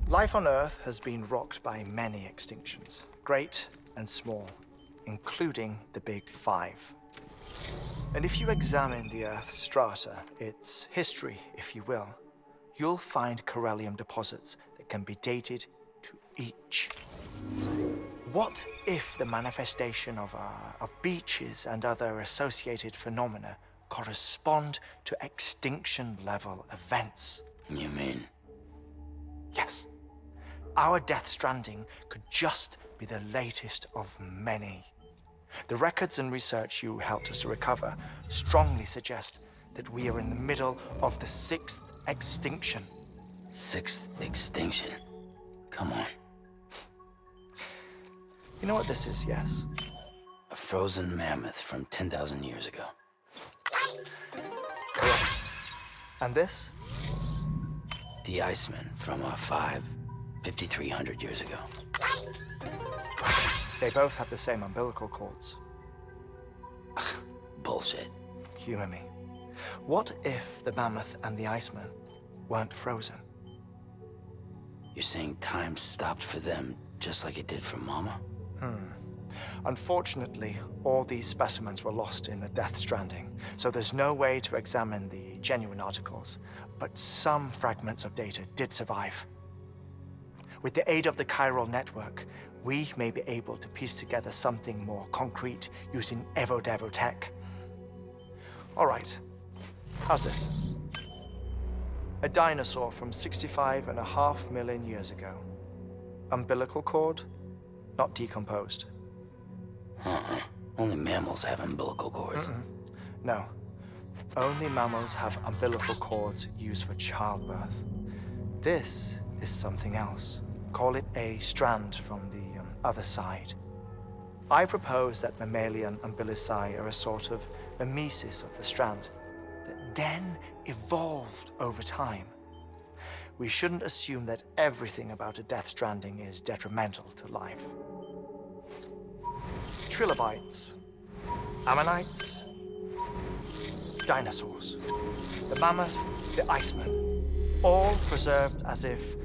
Life on Earth has been rocked by many extinctions, great and small, including the Big Five. And if you examine the Earth's strata, its history, if you will, you'll find chiralium deposits that can be dated to each. What if the manifestation of beaches and other associated phenomena correspond to extinction-level events? You mean? Yes. Our Death Stranding could just be the latest of many. The records and research you helped us to recover strongly suggest that we are in the middle of the 6th extinction. 6th extinction? Come on. You know what this is, yes? A frozen mammoth from 10,000 years ago. Correct. And this? The Iceman from 5,300 years ago. They both have the same umbilical cords. Bullshit. Humor me. What if the mammoth and the Iceman weren't frozen? You're saying time stopped for them just like it did for Mama? Unfortunately, all these specimens were lost in the Death Stranding, so there's no way to examine the genuine articles, but some fragments of data did survive. With the aid of the chiral network, we may be able to piece together something more concrete using Evo-Devo tech. All right, how's this? A dinosaur from 65.5 million years ago. Umbilical cord, not decomposed. Only mammals have umbilical cords. No. Only mammals have umbilical cords used for childbirth. This is something else. Call it a strand from the other side. I propose that mammalian umbilici are a sort of mimesis of the strand that then evolved over time. We shouldn't assume that everything about a Death Stranding is detrimental to life. Trilobites, ammonites, dinosaurs, the mammoth, the Iceman, all preserved as if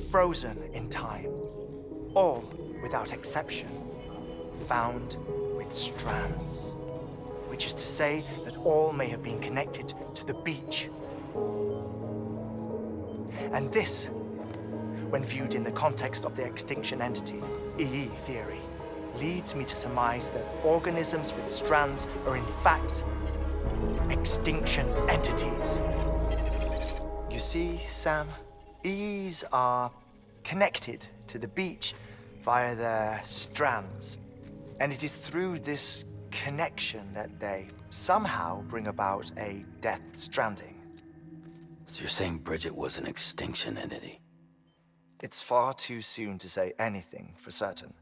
frozen in time, all without exception, found with strands, which is to say that all may have been connected to the beach. And this, when viewed in the context of the extinction entity, EE theory, leads me to surmise that organisms with strands are in fact extinction entities. You see, Sam, EEs are connected to the beach via their strands. And it is through this connection that they somehow bring about a Death Stranding. So you're saying Bridget was an extinction entity? It's far too soon to say anything for certain.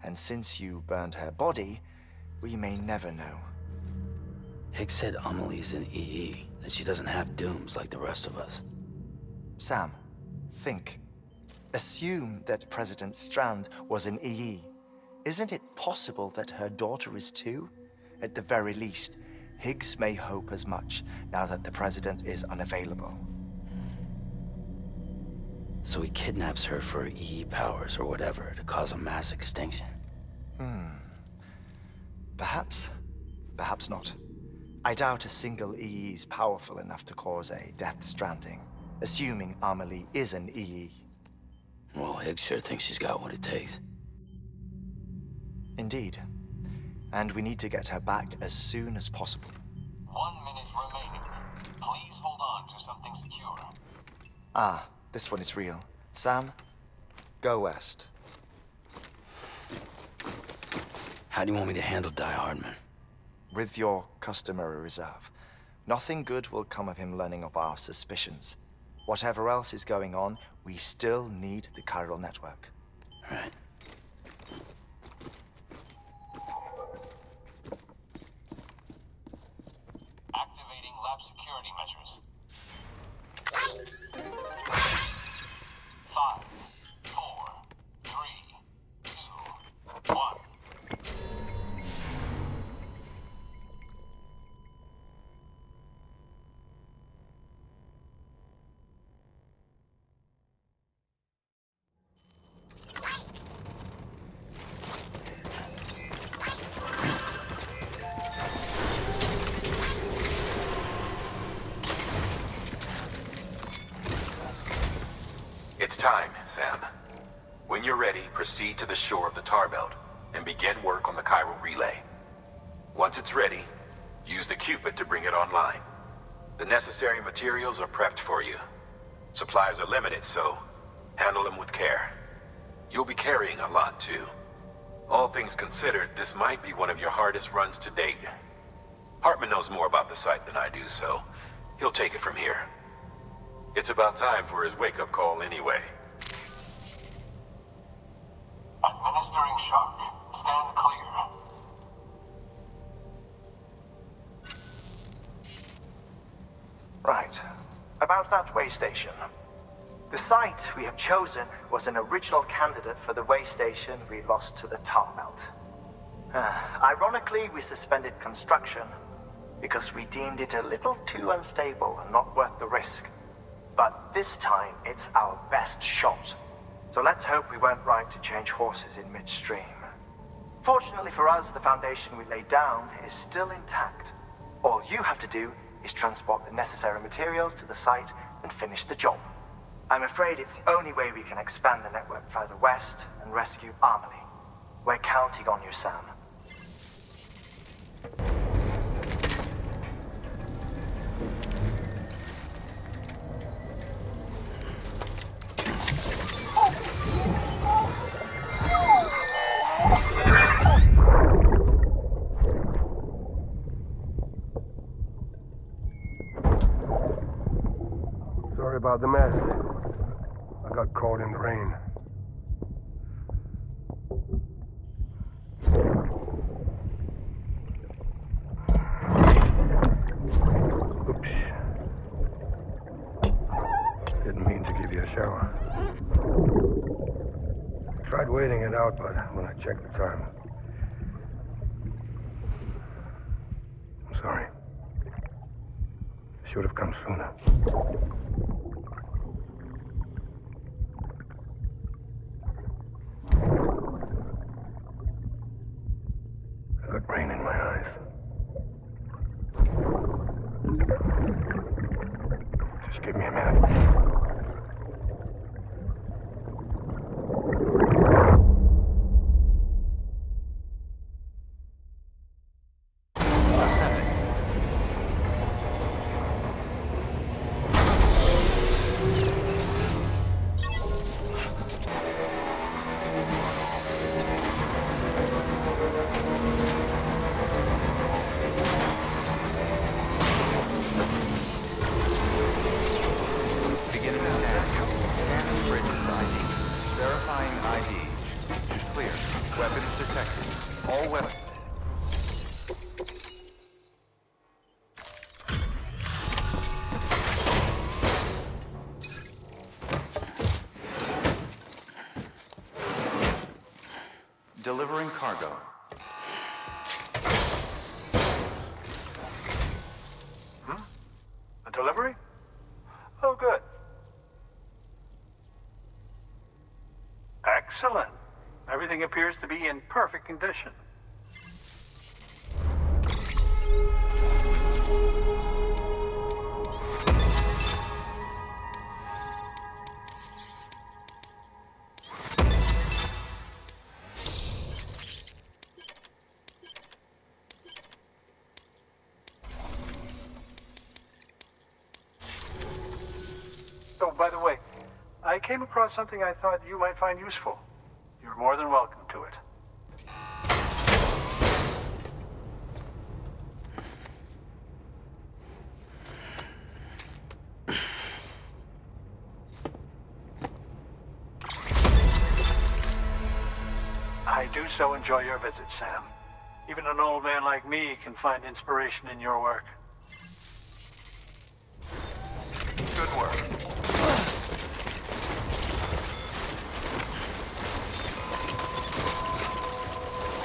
And since you burned her body, we may never know. Higgs said Amelie's an EE, that she doesn't have dooms like the rest of us. Sam, think. Assume that President Strand was an EE. Isn't it possible that her daughter is too? At the very least, Higgs may hope as much now that the President is unavailable. So he kidnaps her for EE powers or whatever to cause a mass extinction. Perhaps. Perhaps not. I doubt a single EE is powerful enough to cause a death stranding, assuming Amelie is an EE. Well, Higgs sure thinks she's got what it takes. Indeed. And we need to get her back as soon as possible. 1 minute remaining. Please hold on to something secure. Ah, this one is real. Sam, go west. How do you want me to handle Die Hardman? With your customary reserve. Nothing good will come of him learning of our suspicions. Whatever else is going on, we still need the chiral network. Right. Activating lab security measures. 5, 4, 3, 2, 1. It's time, Sam. When you're ready, proceed to the shore of the tar belt and begin work on the chiral relay. Once it's ready, use the Cupid to bring it online. The necessary materials are prepped for you. Supplies are limited, so handle them with care. You'll be carrying a lot, too. All things considered, this might be one of your hardest runs to date. Hartman knows more about the site than I do, so he'll take it from here. It's about time for his wake-up call anyway. Administering shock. Stand clear. Right. About that way station. The site we have chosen was an original candidate for the way station we lost to the tar belt. Ironically, we suspended construction because we deemed it a little too unstable and not worth the risk. But this time, it's our best shot. So let's hope we weren't right to change horses in midstream. Fortunately for us, the foundation we laid down is still intact. All you have to do is transport the necessary materials to the site and finish the job. I'm afraid it's the only way we can expand the network further west and rescue Amelie. We're counting on you, Sam. Sorry about the mess. I got caught in the rain. Oops. Didn't mean to give you a shower. Tried waiting it out, but when I checked the time... I'm sorry. Should have come sooner. I got rain in my eyes. Just give me a minute. Delivering cargo. A delivery? Oh, good. everything appears to be in perfect condition. Oh, by the way, I came across something I thought you might find useful. You're more than welcome to it. I do so enjoy your visit, Sam. Even an old man like me can find inspiration in your work. Good work.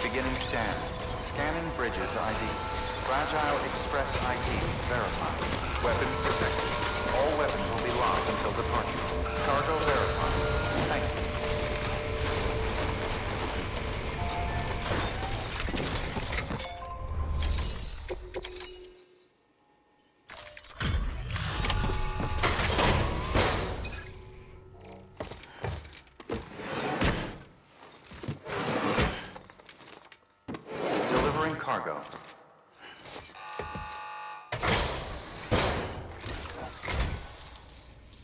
Beginning scan. Scanning bridges ID. Fragile Express ID verified. Weapons detected. All weapons will be locked until departure. Cargo verified. Thank you. Delivering cargo.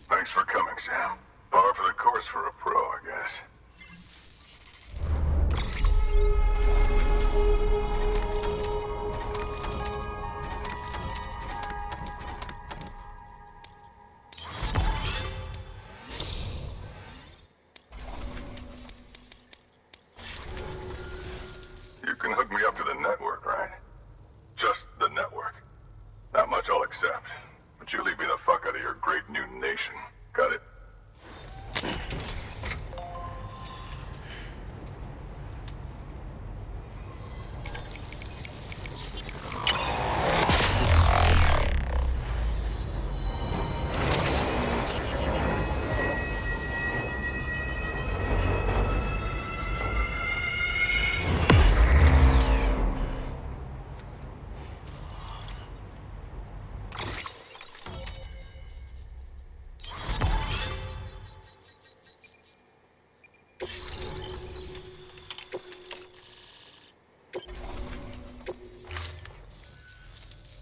Thanks for coming, Sam. Par for the course for a pro, I guess. You can hook me up to the network, right? Just the network. Not much I'll accept. But you leave me the fuck out of your great new nation. Got it?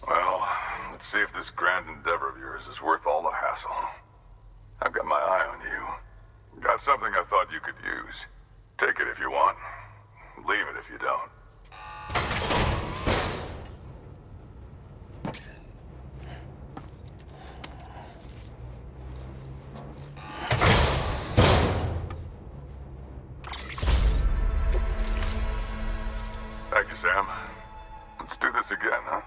Well, let's see if this grand endeavor of yours is worth all the hassle. I've got my eye on you. Got something I thought you could use. Take it if you want. Leave it if you don't. Thank you, Sam. Let's do this again, huh?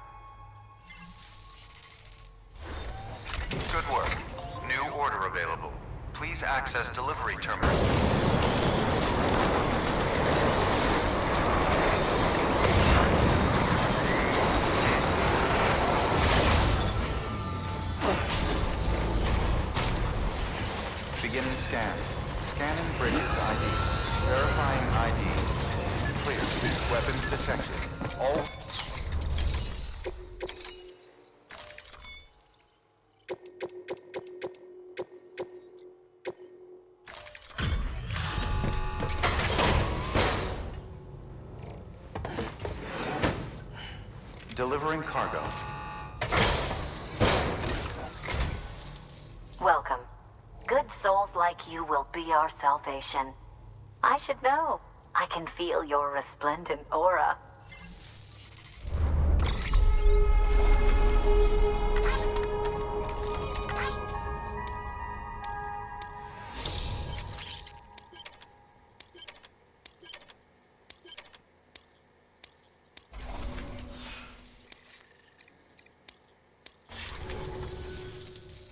Good work. New order available. Please access delivery terminal. Beginning scan. Scanning bridges ID. Verifying ID. Clear. Weapons detected. All... Delivering cargo. Welcome. Good souls like you will be our salvation. I should know. I can feel your resplendent aura.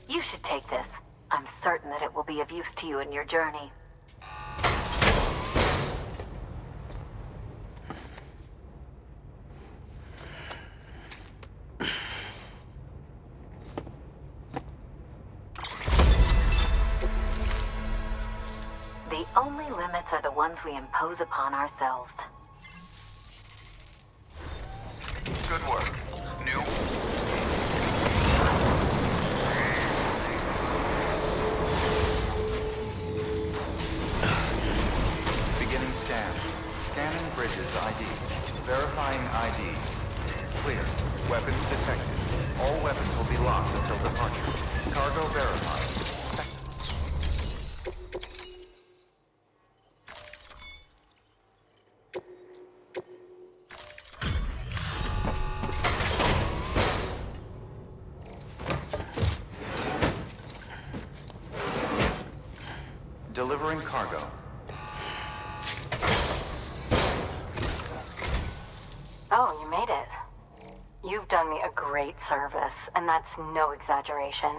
You should take this. I'm certain that it will be of use to you in your journey. The only limits are the ones we impose upon ourselves. Good work. New... Beginning scan. Scanning bridges ID. Verifying ID. Clear. Weapons detected. All weapons will be locked until departure. Cargo verified. Delivering cargo. Oh, you made it. You've done me a great service, and that's no exaggeration.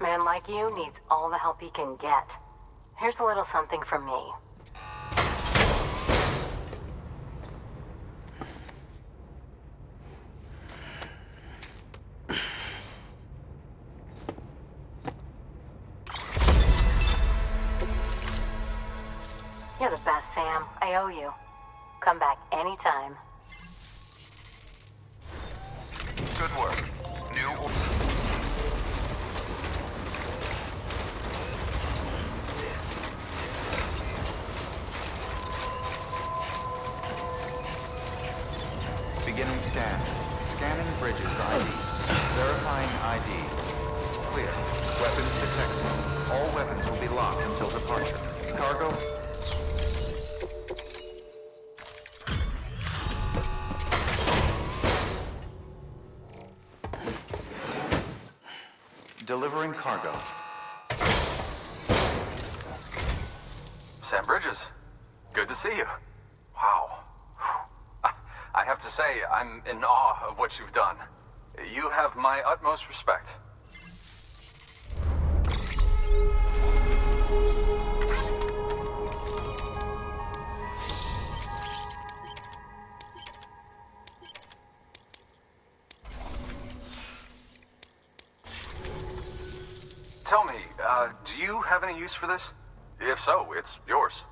Man like you needs all the help he can get. Here's a little something from me. You're the best, Sam. I owe you. Come back anytime. Good work. New... Beginning scan. Scanning bridges ID. Verifying ID. Clear. Weapons detected. All weapons will be locked until departure. Cargo... Delivering cargo. Sam Bridges, good to see you. Wow. I have to say, I'm in awe of what you've done. You have my utmost respect. Tell me, do you have any use for this? If so, it's yours.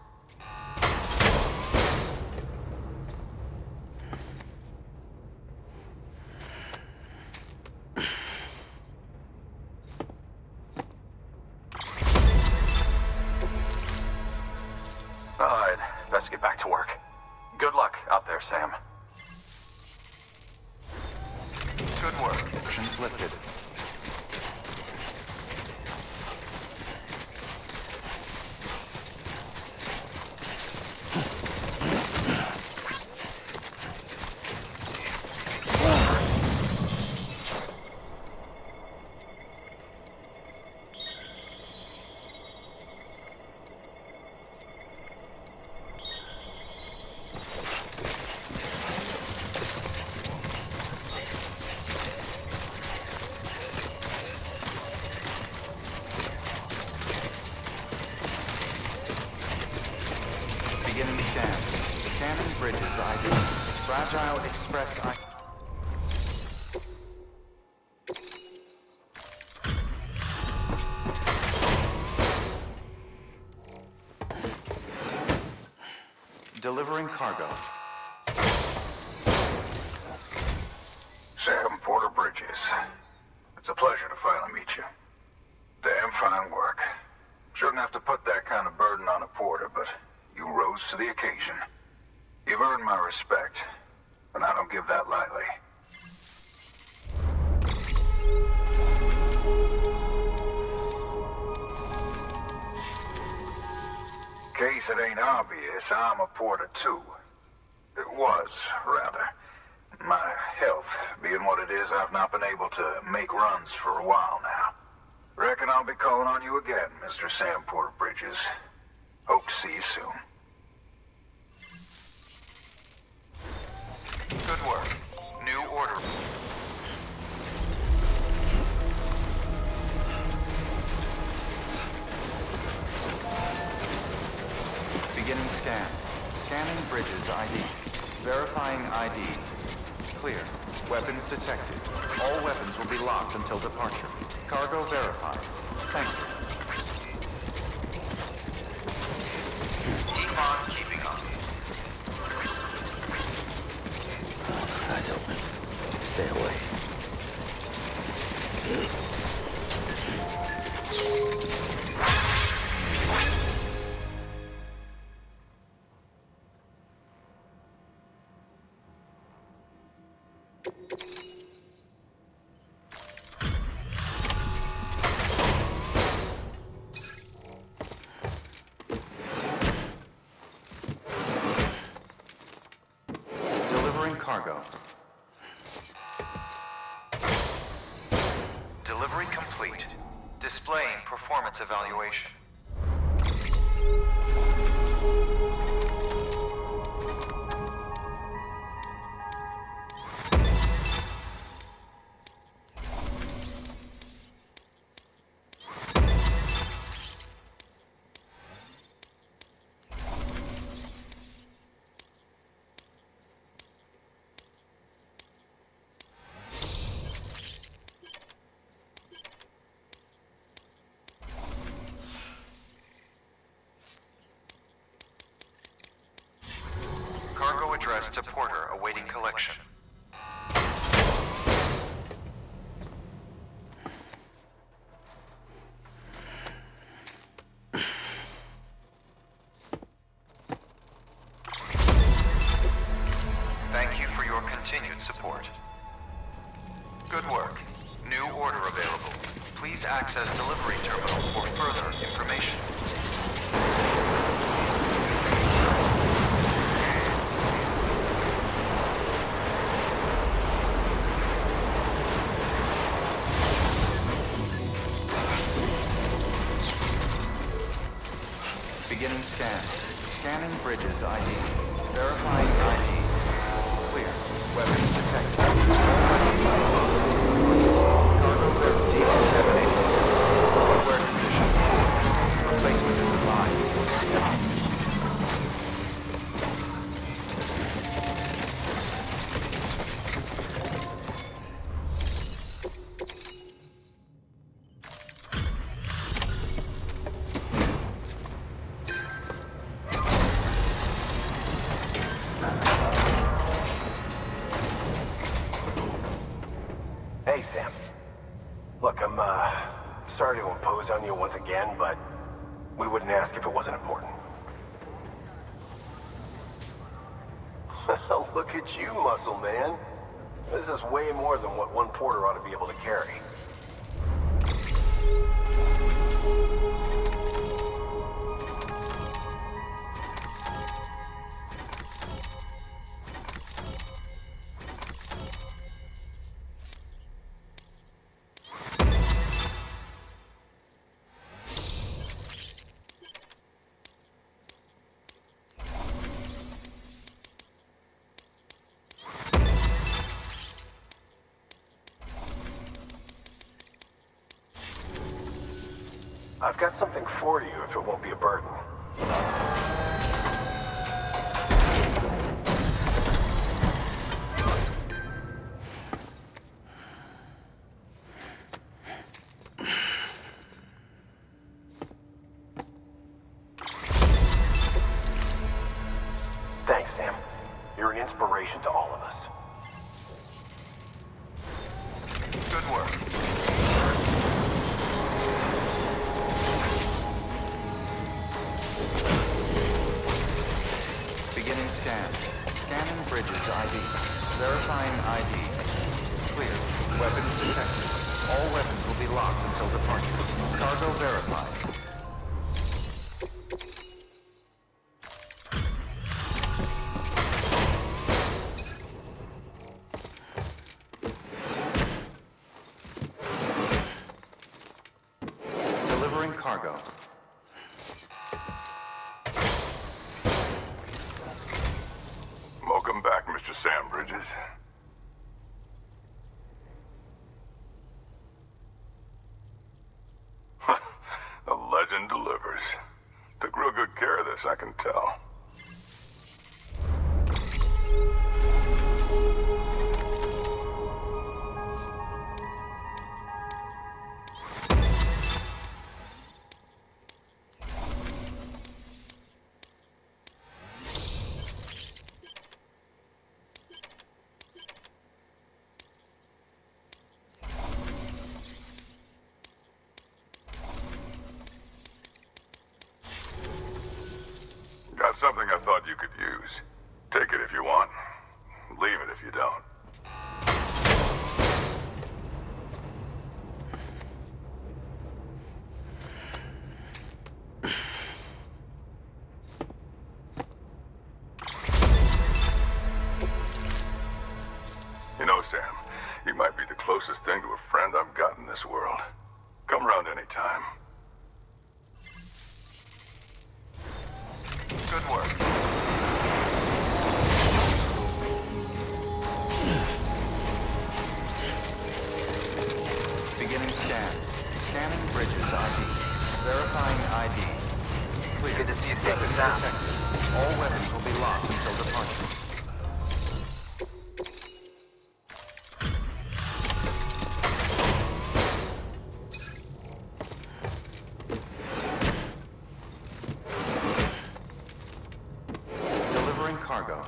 I'd best get back to work. Good luck out there, Sam. Good work. Missions lifted. Beginning scan. Scanning bridges ID. Fragile Express ID. Delivering cargo. Sam Porter Bridges. It's a pleasure to finally meet you. Damn fine work. Shouldn't have to put that kind of burden on a porter, but you rose to the occasion. You've earned my respect, and I don't give that lightly. In case it ain't obvious, I'm a porter too. It was, rather. My health being what it is, I've not been able to make runs for a while now. Reckon I'll be calling on you again, Mr. Sam Porter Bridges. Hope to see you soon. Good work. New order. Beginning scan. Scanning bridges ID. Verifying ID. Clear. Weapons detected. All weapons will be locked until departure. Cargo verified. Thank you. Keep on keeping on. Eyes open. Stay away. Delivering cargo. Delivery complete. Displaying performance evaluation. Cargo addressed to Porter awaiting collection. Thank you for your continued support. Good work. New order available. Please access delivery terminal for further information. Beginning scan. Scanning bridges ID. Verifying ID. Clear. Weapons detected. Cargo decontaminated soon. Wear condition poor. Replacement is advised. Hey, Sam. Look, I'm, sorry to impose on you once again, but we wouldn't ask if it wasn't important. Look at you, muscle man. This is way more than what one porter ought to be able to carry. I've got something for you if it won't be a burden. Thanks, Sam. You're an inspiration to all of us. Good work. Beginning scan. Scanning bridges ID. Verifying ID. Clear. Weapons detected. All weapons will be locked until departure. Cargo verified. Delivering cargo. Welcome back, Mr. Sam Bridges. A Took real good care of this, I can tell. Got something I thought you could use. Take it if you want. Leave it if you don't. You know, Sam, you might be the closest thing to a friend I've got in this world. Come around anytime. Good work. Beginning scan. Scanning bridges ID. Verifying ID. Clear. Good to see you safe and Weapons sound. detected. All weapons will be locked until departure. Delivering cargo.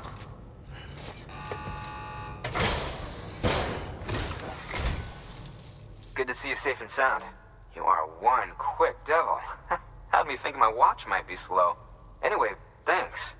Good to see you safe and sound. You are one quick devil. Had me think my watch might be slow. Anyway, thanks.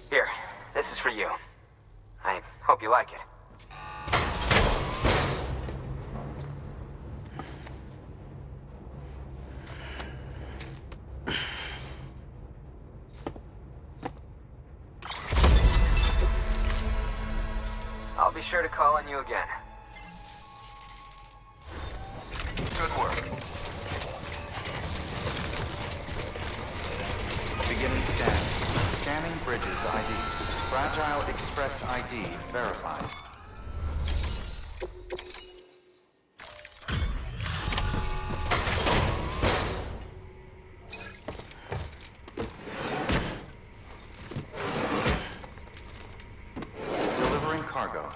Here, this is for you. I hope you like it. I'll be sure to call on you again. Good work. Beginning scan. Scanning bridges ID. Fragile Express ID verified. Delivering cargo.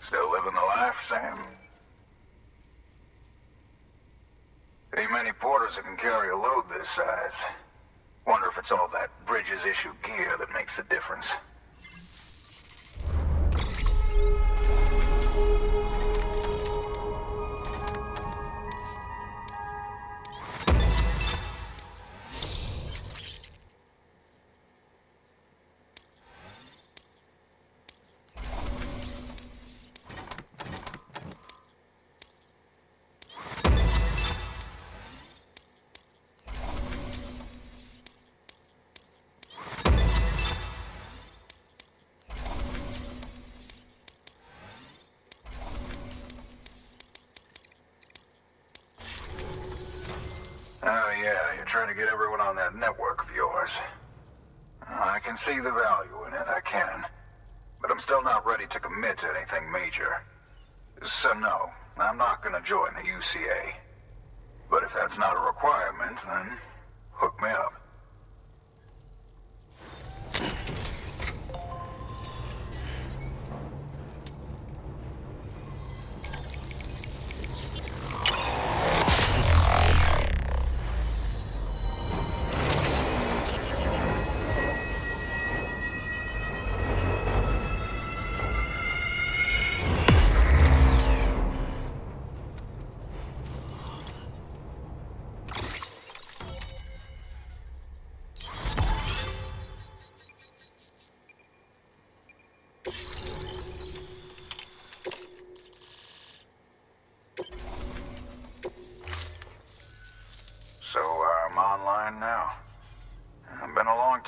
Still living the life, Sam? Ain't many porters that can carry a load this size. Wonder if it's all that Bridges issue gear that makes the difference. Oh yeah, you're trying to get everyone on that network of yours. I can see the value in it, I can. But I'm still not ready to commit to anything major. So no, I'm not gonna join the UCA. But if that's not a requirement, then hook me up.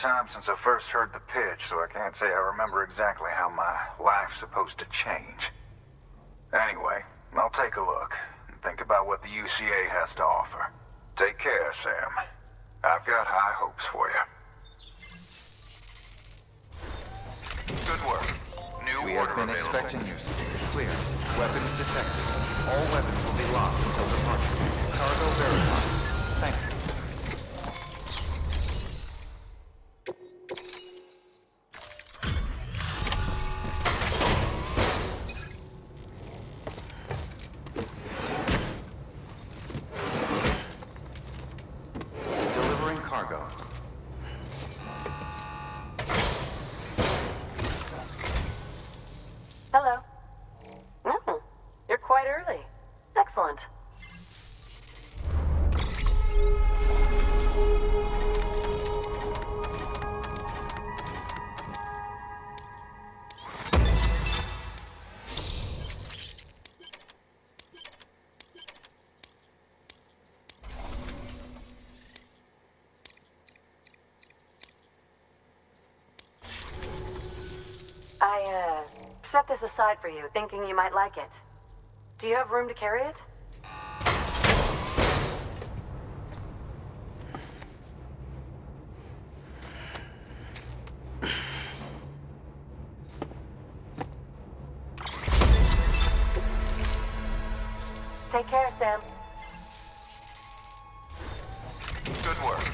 time since I first heard the pitch, so I can't say I remember exactly how my life's supposed to change. Anyway, I'll take a look and think about what the UCA has to offer. Take care, Sam. I've got high hopes for you. Good work. New We order have been available. expecting you. Clear. Weapons detected. All weapons will be locked until departure. Cargo verified. Thank you. Delivering cargo. Hello. Oh, you're quite early. Excellent. I set this aside for you, thinking you might like it. Do you have room to carry it? Take care, Sam. Good work.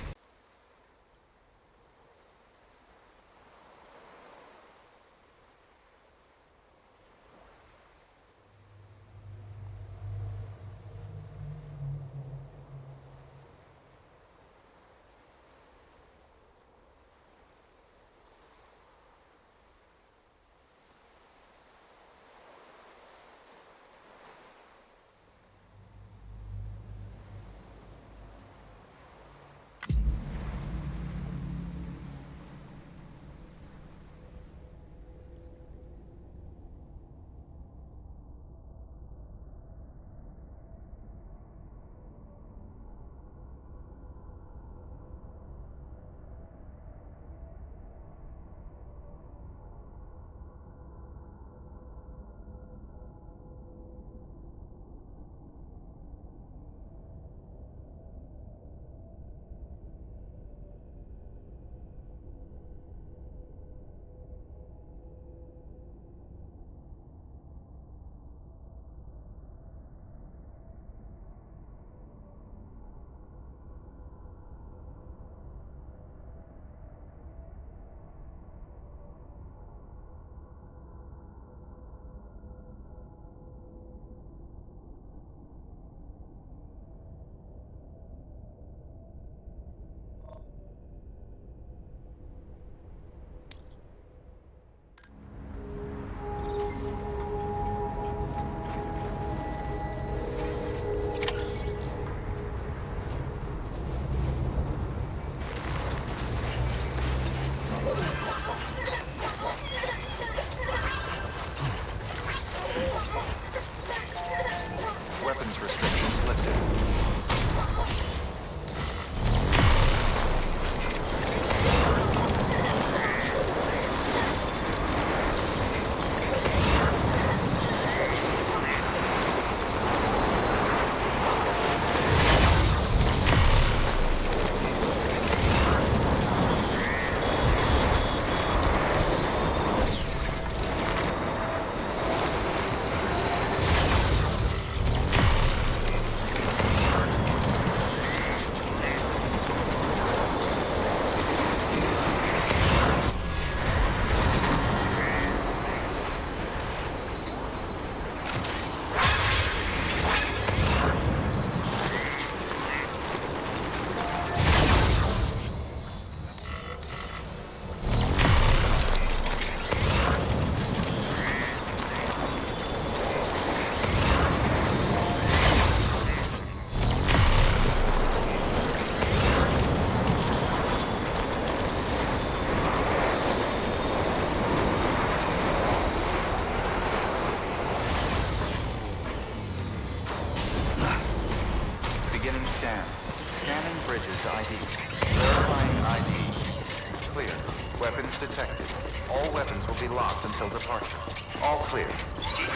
Weapons detected. All weapons will be locked until departure. All clear.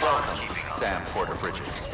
Welcome, Sam Porter Bridges.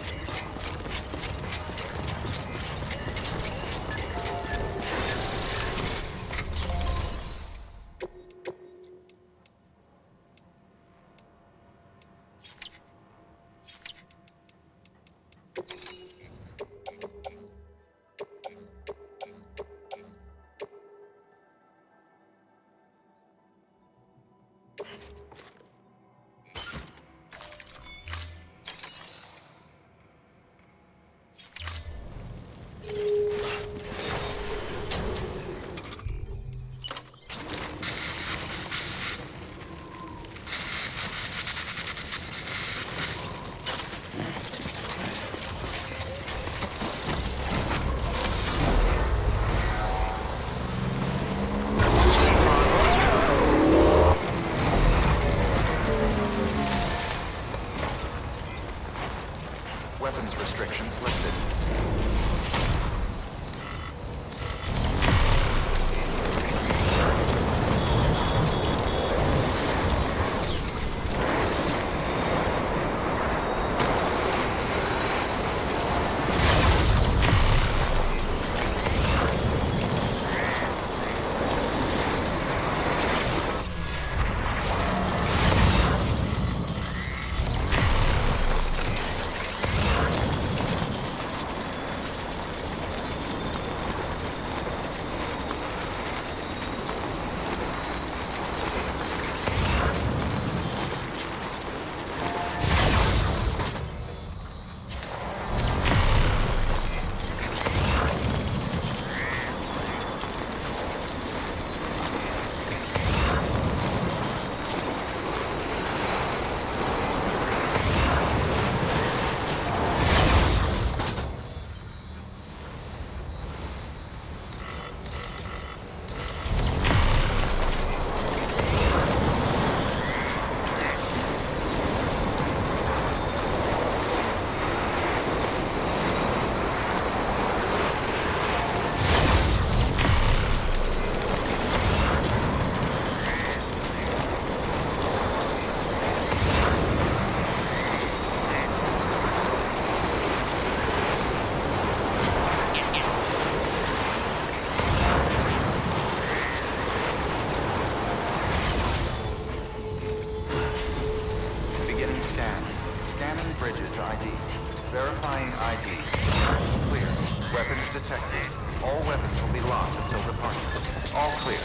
Weapons restrictions lifted. Bridges ID. Verifying ID. Clear. Weapons detected. All weapons will be locked until departure. All clear.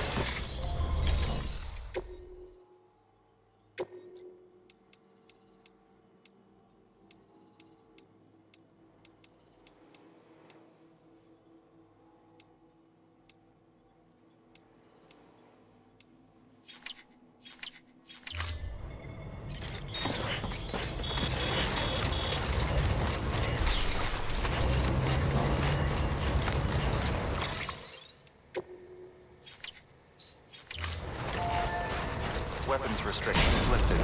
Weapons restrictions lifted.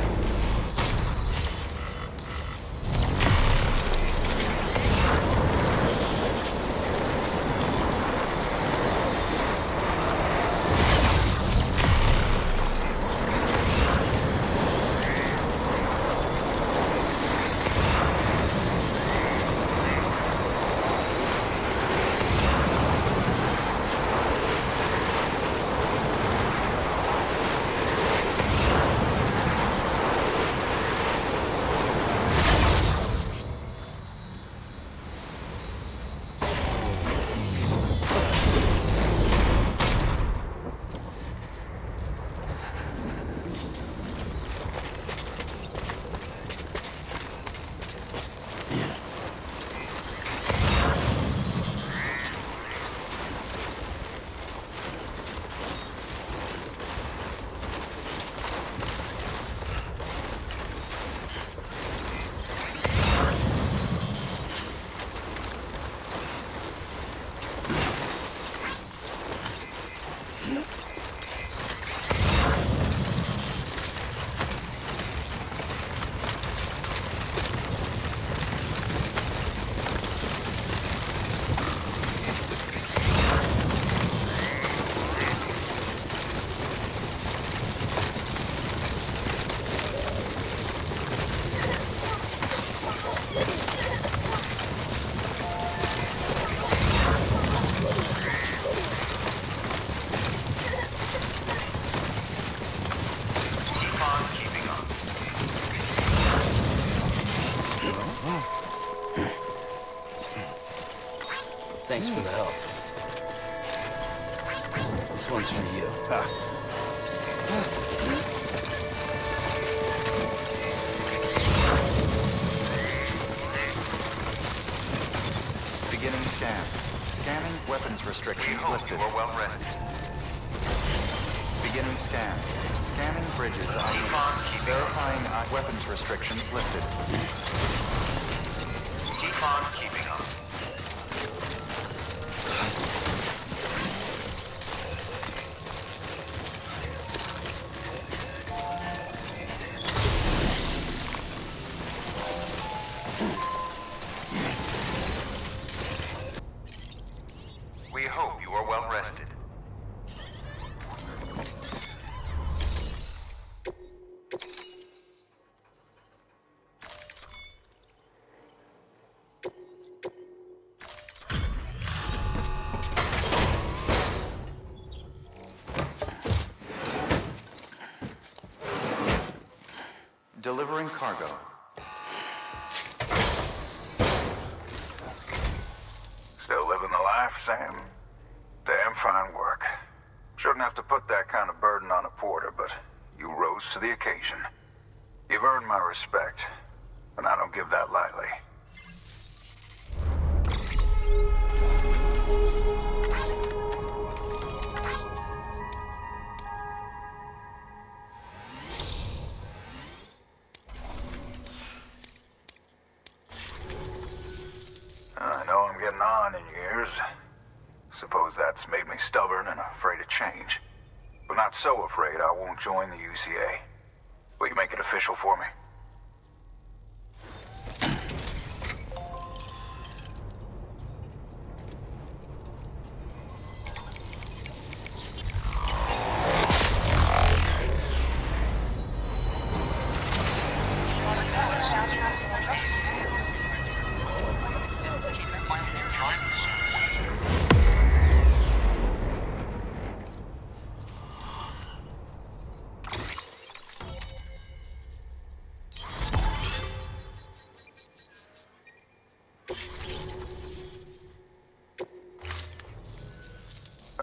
Thanks for the help. This one's for you. Beginning scan. Scanning weapons restrictions lifted. You are well rested. Beginning scan. Scanning bridges ID. Verifying weapons restrictions lifted. Keep on keeping up. We hope you are well rested. Delivering cargo. Still living the life, Sam? Damn fine work. Shouldn't have to put that kind of burden on a porter, but you rose to the occasion. You've earned my respect, and I don't give that lightly. I know I'm getting on in years. Suppose that's made me stubborn and afraid of change. But not so afraid I won't join the UCA. Will you make it official for me?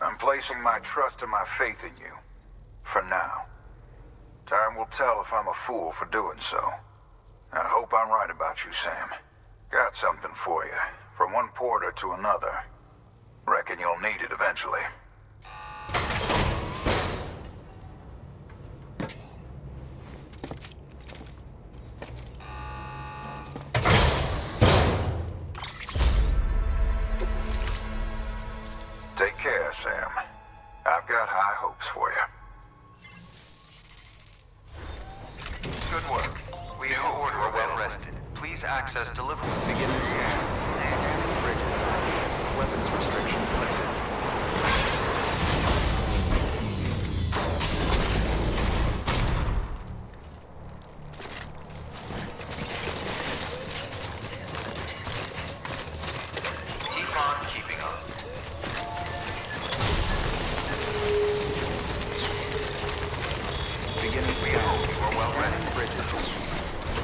I'm placing my trust and my faith in you. For now. Time will tell if I'm a fool for doing so. I hope I'm right about you, Sam. Got something for you. From one porter to another. Reckon you'll need it eventually. Take care, Sam. I've got high hopes for you. Good work. We new order are well rested. Please access delivery. Beginning scan. Scanning bridges ID. Weapons restrictions lifted. Keep on keeping up. Beginning scan. You are well rested. Bridges.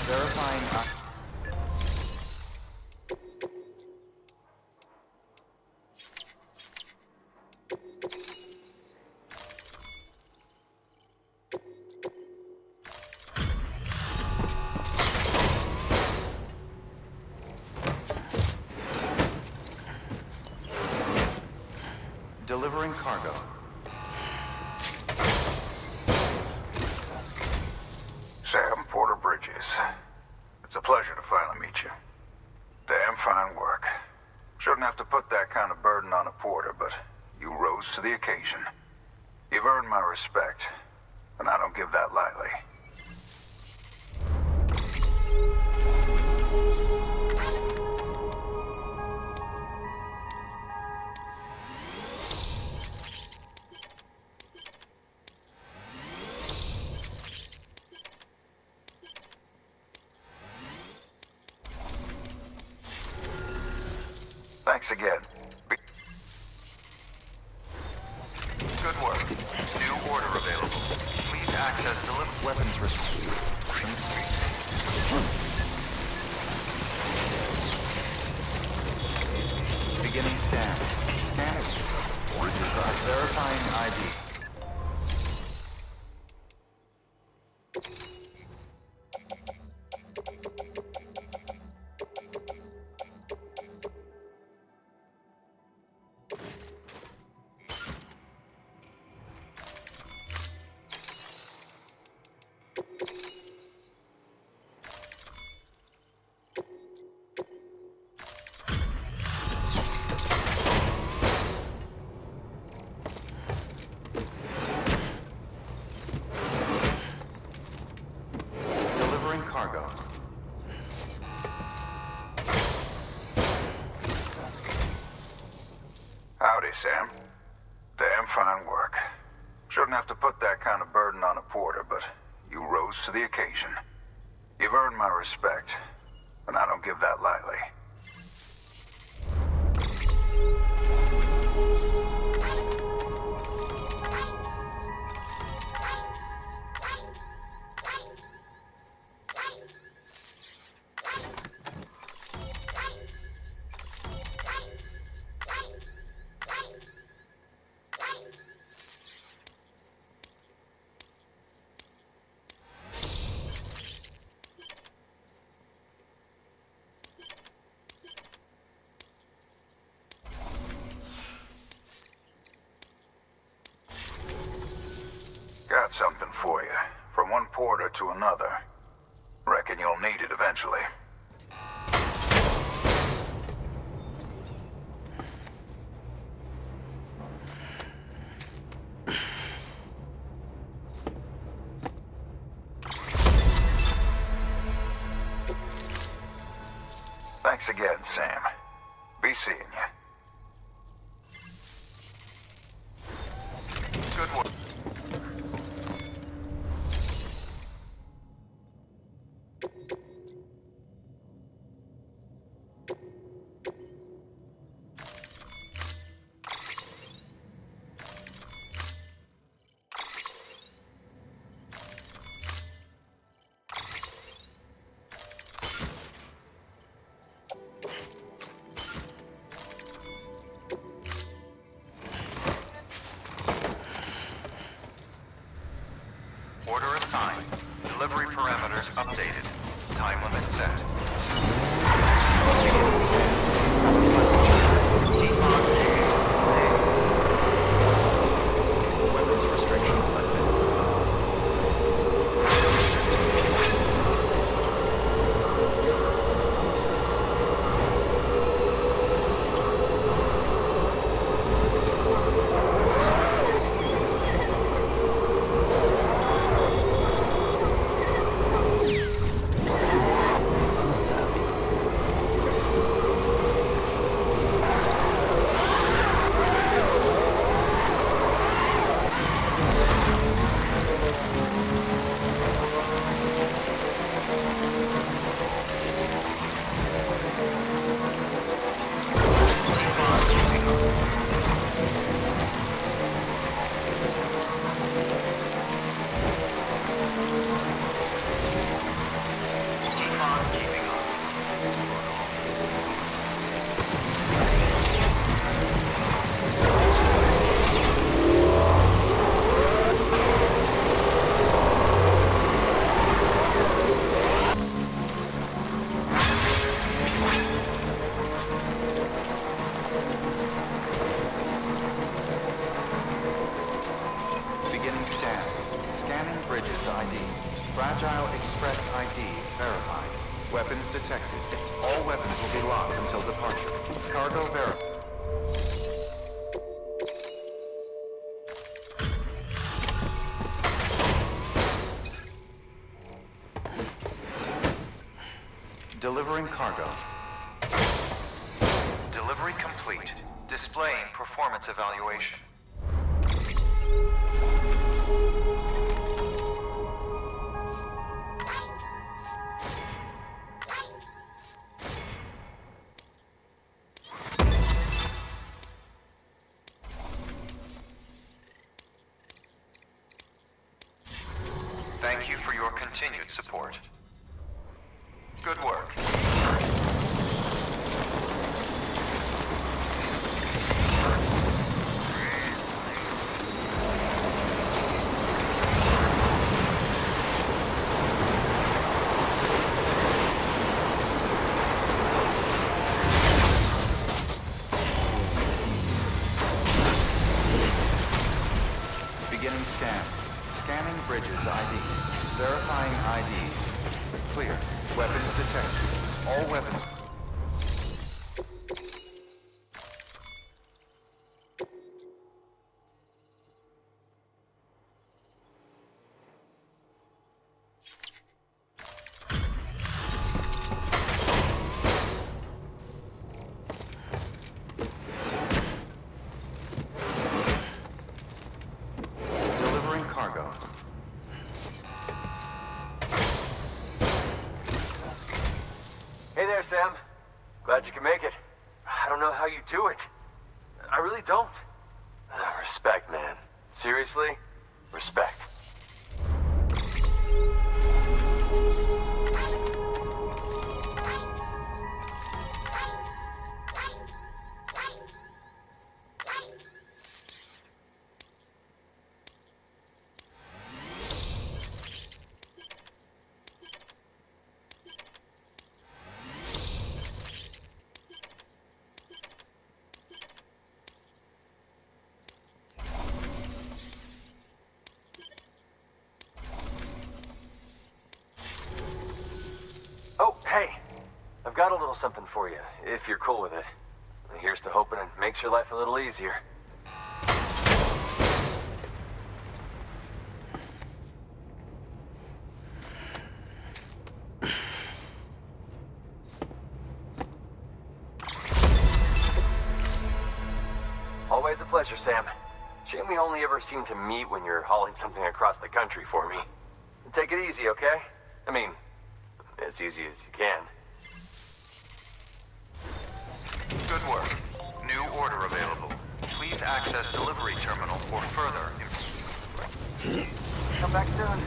Verifying delivering cargo. Sam Porter Bridges. It's a pleasure to finally meet you. Damn fine work. Shouldn't have to put that kind of burden on a porter, but you rose to the occasion. You've earned my respect, and I don't give that lightly. Thanks again. Good work. New order available. Please access delivery Weapons restrictions. Beginning scan. Scanning. Verifying ID. Delivering cargo. Howdy, Sam. Damn fine work. Shouldn't have to put that kind of burden on a porter, but you rose to the occasion. You've earned my respect, and I don't give that lightly. Got something for you. From one porter to another. Reckon you'll need it eventually. Thanks again, Sam. Be seeing you. Good work. Order assigned. Delivery parameters updated. Time limit set. Weapons restrictions lifted. Beginning scan. Scanning bridges ID. Fragile Express ID verified. Weapons detected. All weapons will be locked until departure. Cargo verified. Delivering cargo. Delivery complete. Displaying performance evaluation. Thank you for your continued support. Good work. Beginning scan. Scanning bridges ID. Verifying ID. Clear. Weapons detected. All weapons... Delivering cargo. Hey there, Sam. Glad you can make it. I don't know how you do it. I really don't. Respect, man. Seriously? Respect. Oh, hey. I've got a little something for you, if you're cool with it. Here's to hoping it makes your life a little easier. Always a pleasure, Sam. Shame we only ever seem to meet when you're hauling something across the country for me. Take it easy, okay? I mean, as easy as you can. Good work. New order available. Please access delivery terminal for further... Come back soon.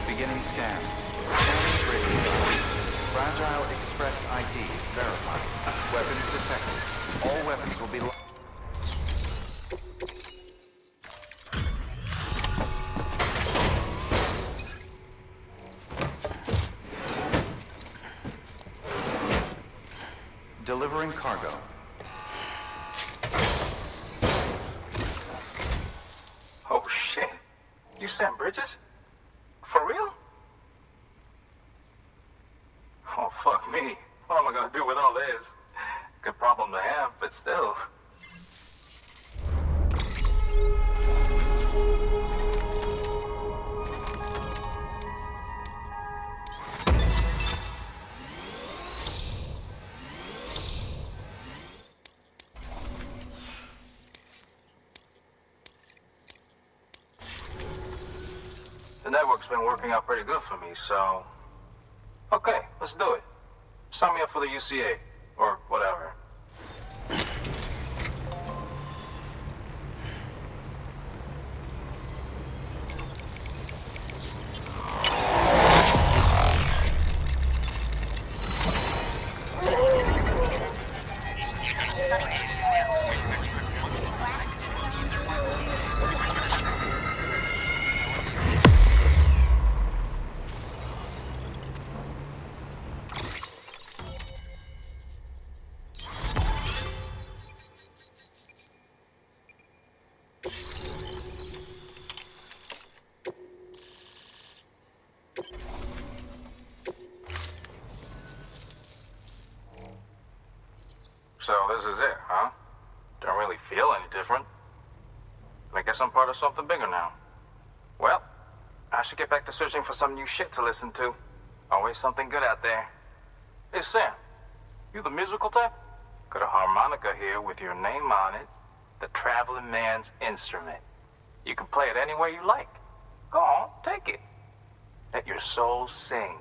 Beginning scan. Scanning bridges ID. Fragile Express ID verified. Weapons detected. All weapons will be locked. Delivering cargo. Oh shit. You Sam Bridges? For real? Oh fuck me. What am I gonna do with all this? Good problem to have, but still. The network's been working out pretty good for me, so... Okay, let's do it. Sign me up for the UCA, or whatever. So this is it, huh? Don't really feel any different. I guess I'm part of something bigger now. Well, I should get back to searching for some new shit to listen to. Always something good out there. Hey, Sam, you the musical type? Got a harmonica here with your name on it. The traveling man's instrument. You can play it any way you like. Go on, take it. Let your soul sing.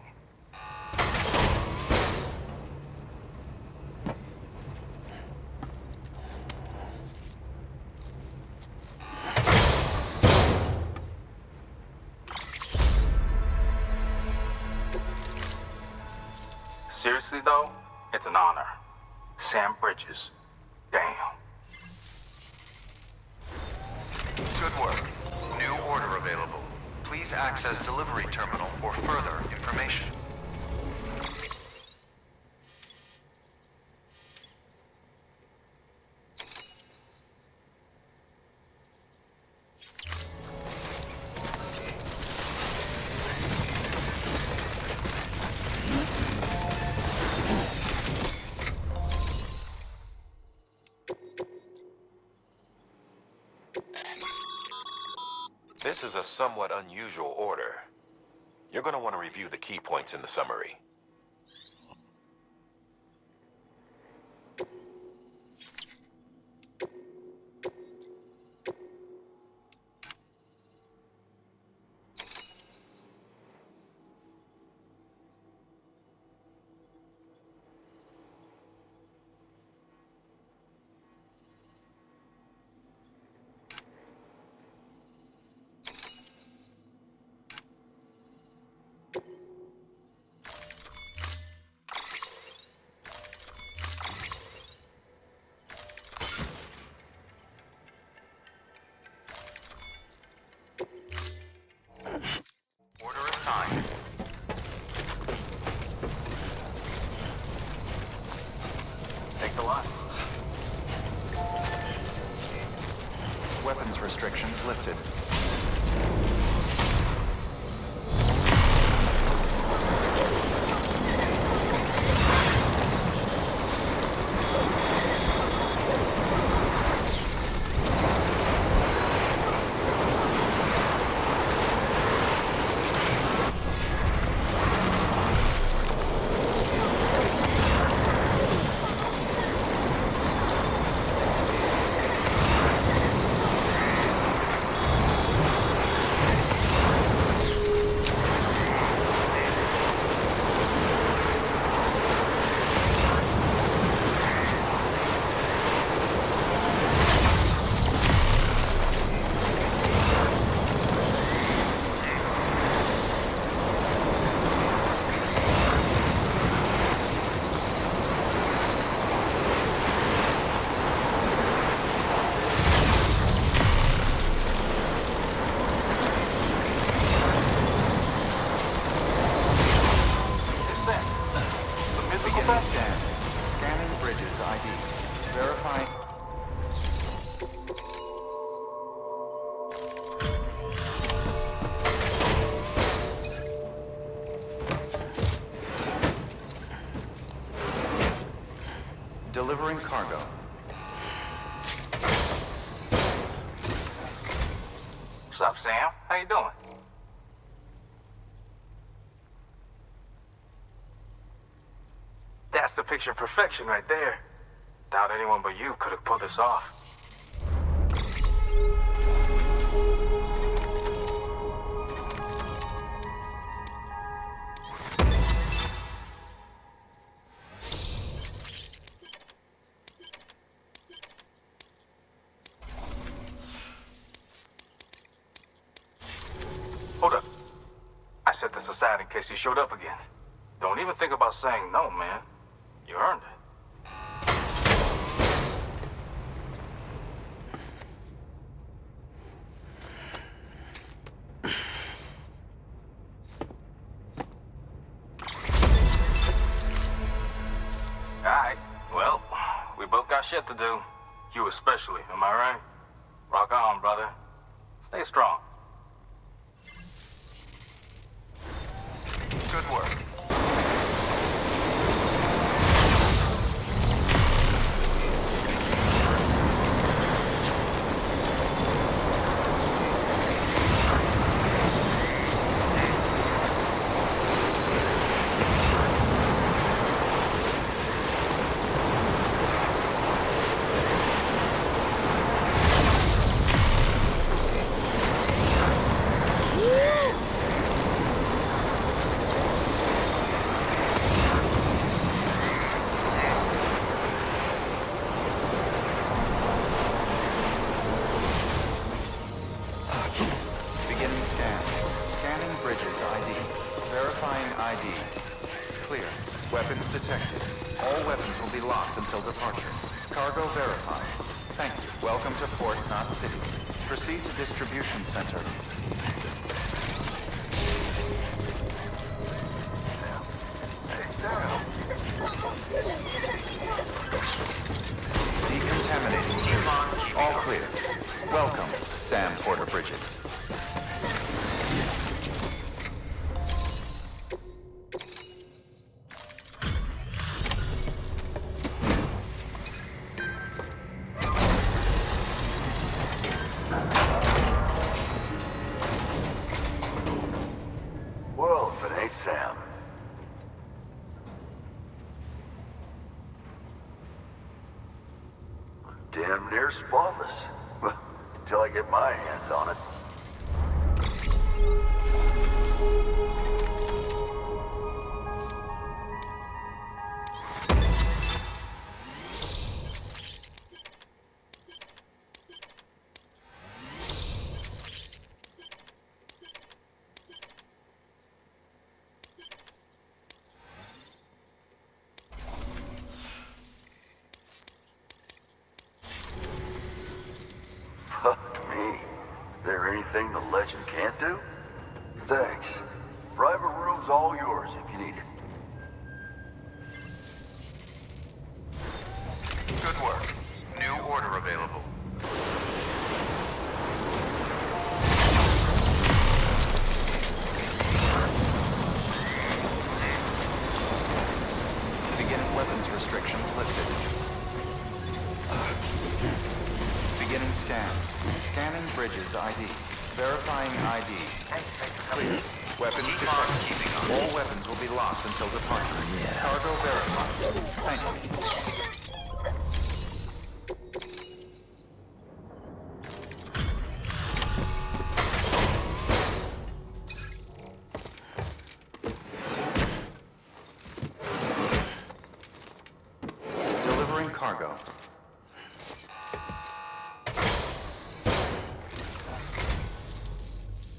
though, it's an honor. Sam Bridges. Damn. Good work. New order available. Please access delivery terminal for further information. This is a somewhat unusual order. You're going to want to review the key points in the summary. Order assigned. Take the lot. Weapons restrictions lifted. Beginning scan. Scanning Bridges ID. Verifying. Delivering cargo. What's up, Sam? How you doing? That's the picture of perfection right there. Doubt anyone but you could have pulled this off. Hold up. I set this aside in case you showed up again. Don't even think about saying no, man. You earned it. Alright, well, we both got shit to do. You especially, am I right? Rock on, brother. Stay strong. Good work. Beginning scan. Scanning Bridges ID. Verifying ID. Clear. Weapons detected. All weapons will be locked until departure. Cargo verified. Thank you. Welcome to Port Knot City. Proceed to distribution center. Decontaminating soon. All clear. Welcome, Sam Porter Bridges. Well, if it ain't Sam. Damn near spotless. Well, until I get my hands on it. Fuck me. There anything the legend can't do? Thanks. Private room's all yours if you need it. Good work. New order available. Beginning weapons restrictions lifted. Beginning scan. Scanning Bridges ID. Verifying ID. Clear. Weapons detected. All weapons will be locked until departure. Cargo verified. Thank you. Delivering cargo.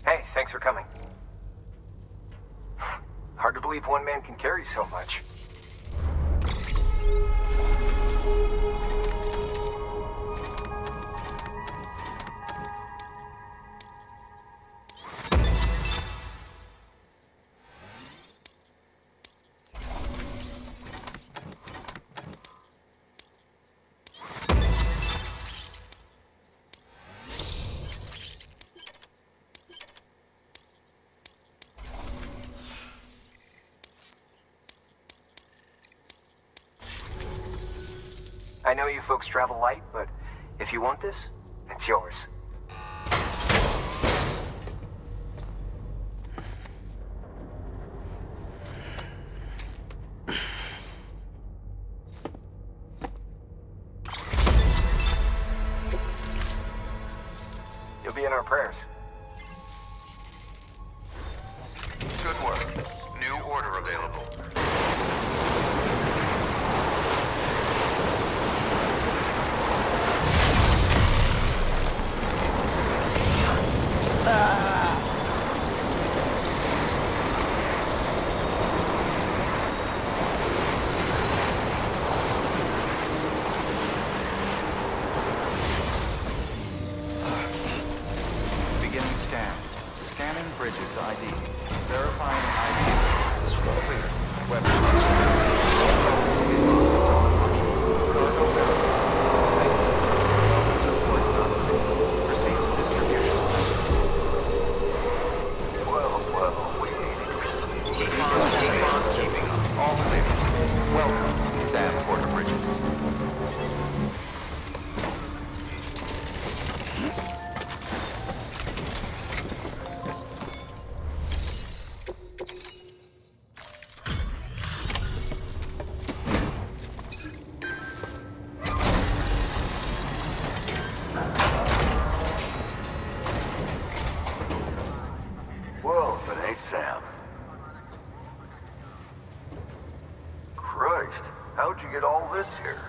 Hey, thanks for coming. Hard to believe one man can carry so much. I know you folks travel light, but if you want this, it's yours. You'll be in our prayers. Good work. New order available. Beginning scan. Scanning Bridges ID. Verifying ID. Clear. Weapons detected. Cargo verified. Welcome to Port Knot City. Proceed to distribution center. Well, we Keep on keeping up. All clear. Welcome, Sam Porter Bridges. Well, if it ain't Sam. Christ, how'd you get all this here?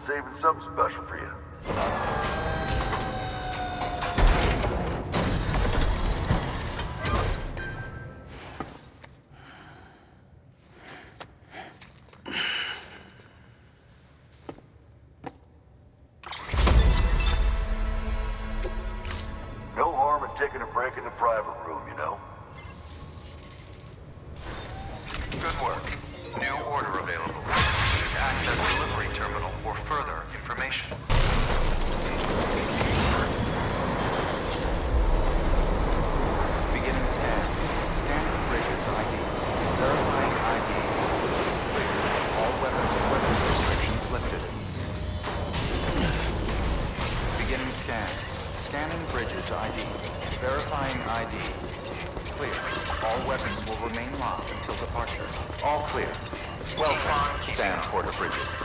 saving something special for you. No harm in taking a break in the private room, you know? Good work. New order available. Use access delivery terminal for further information. Beginning scan. Scanning bridges ID. Verifying ID. Clear. All weapons restrictions lifted. Beginning scan. Scanning bridges ID. Verifying ID. Clear. All weapons will remain locked until departure. All clear. Well done, Sand Porter Bridges.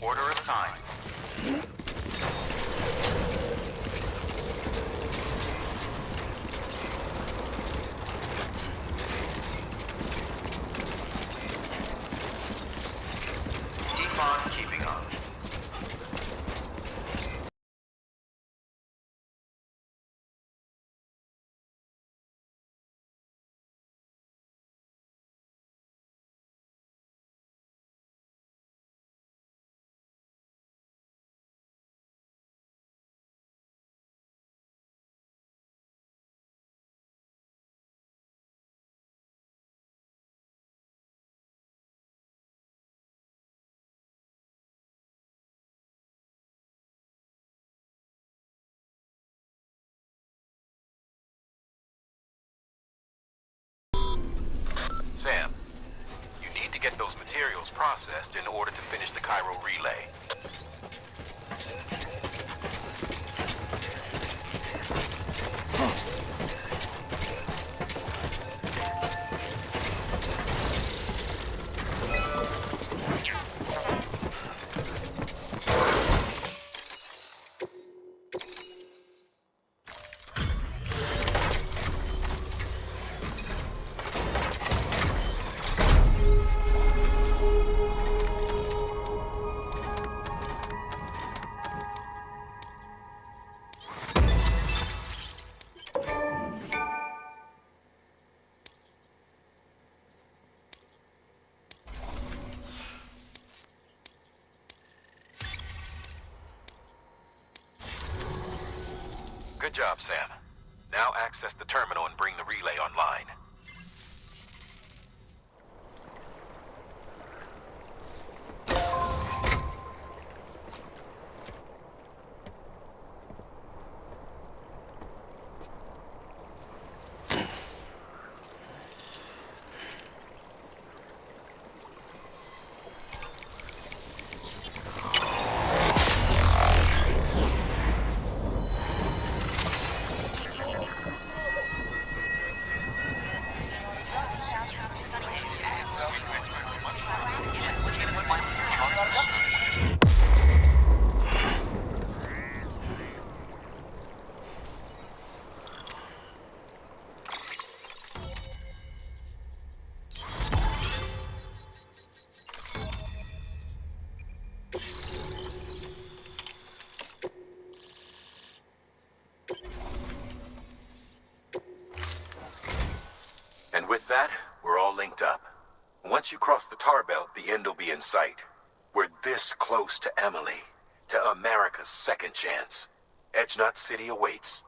Order assigned. Keep on keeping on. Sam, you need to get those materials processed in order to finish the Cairo relay. Good job, Sam. Now access the terminal and bring the relay online. And with that, we're all linked up. Once you cross the tar belt, the end will be in sight. We're this close to Emily, to America's second chance. Edgenut City awaits.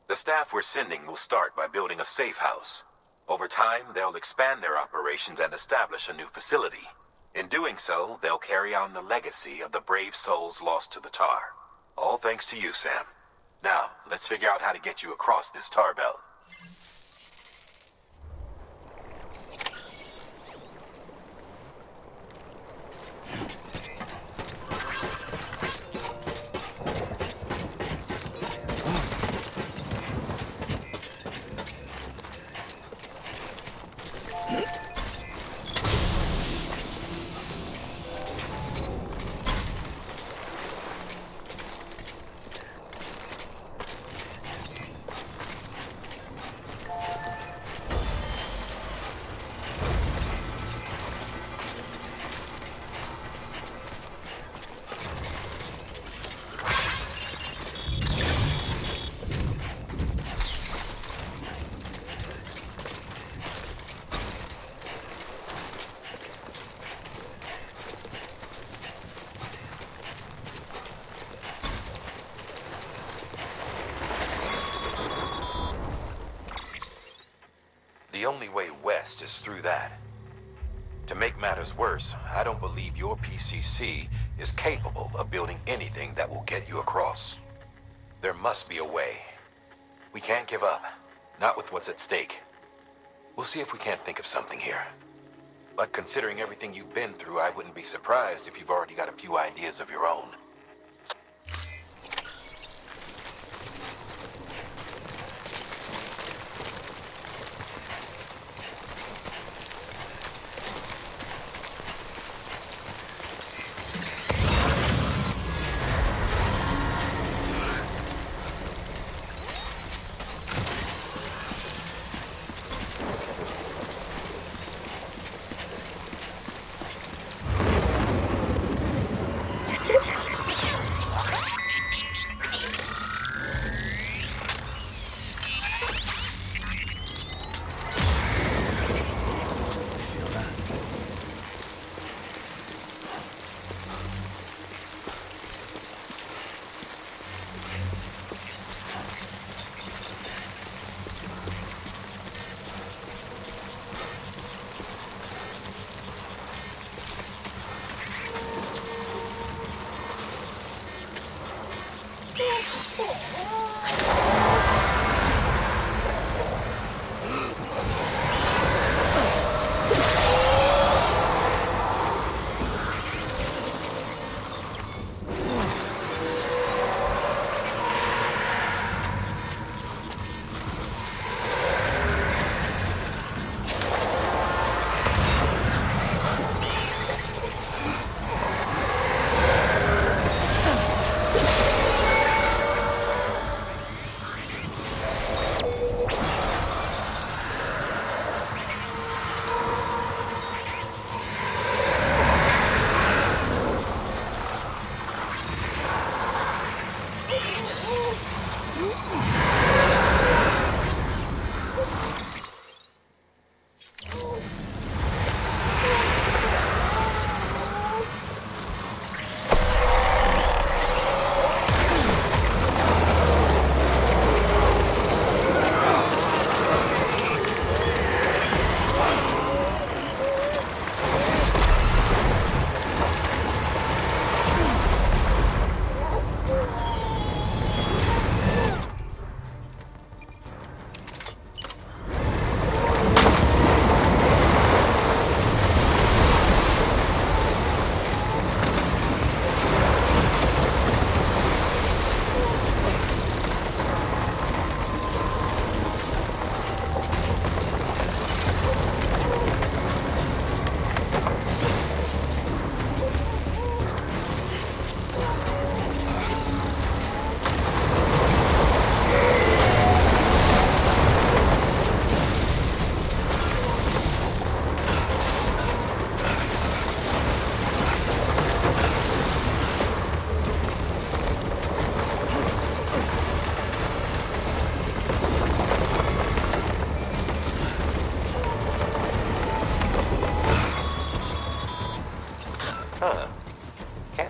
The staff we're sending will start by building a safe house. Over time, they'll expand their operations and establish a new facility. In doing so, they'll carry on the legacy of the brave souls lost to the tar. All thanks to you, Sam. Now, let's figure out how to get you across this tar belt. The only way west is through that. To make matters worse, I don't believe your PCC is capable of building anything that will get you across. There must be a way. We can't give up, not with what's at stake. We'll see if we can't think of something here. But considering everything you've been through, I wouldn't be surprised if you've already got a few ideas of your own.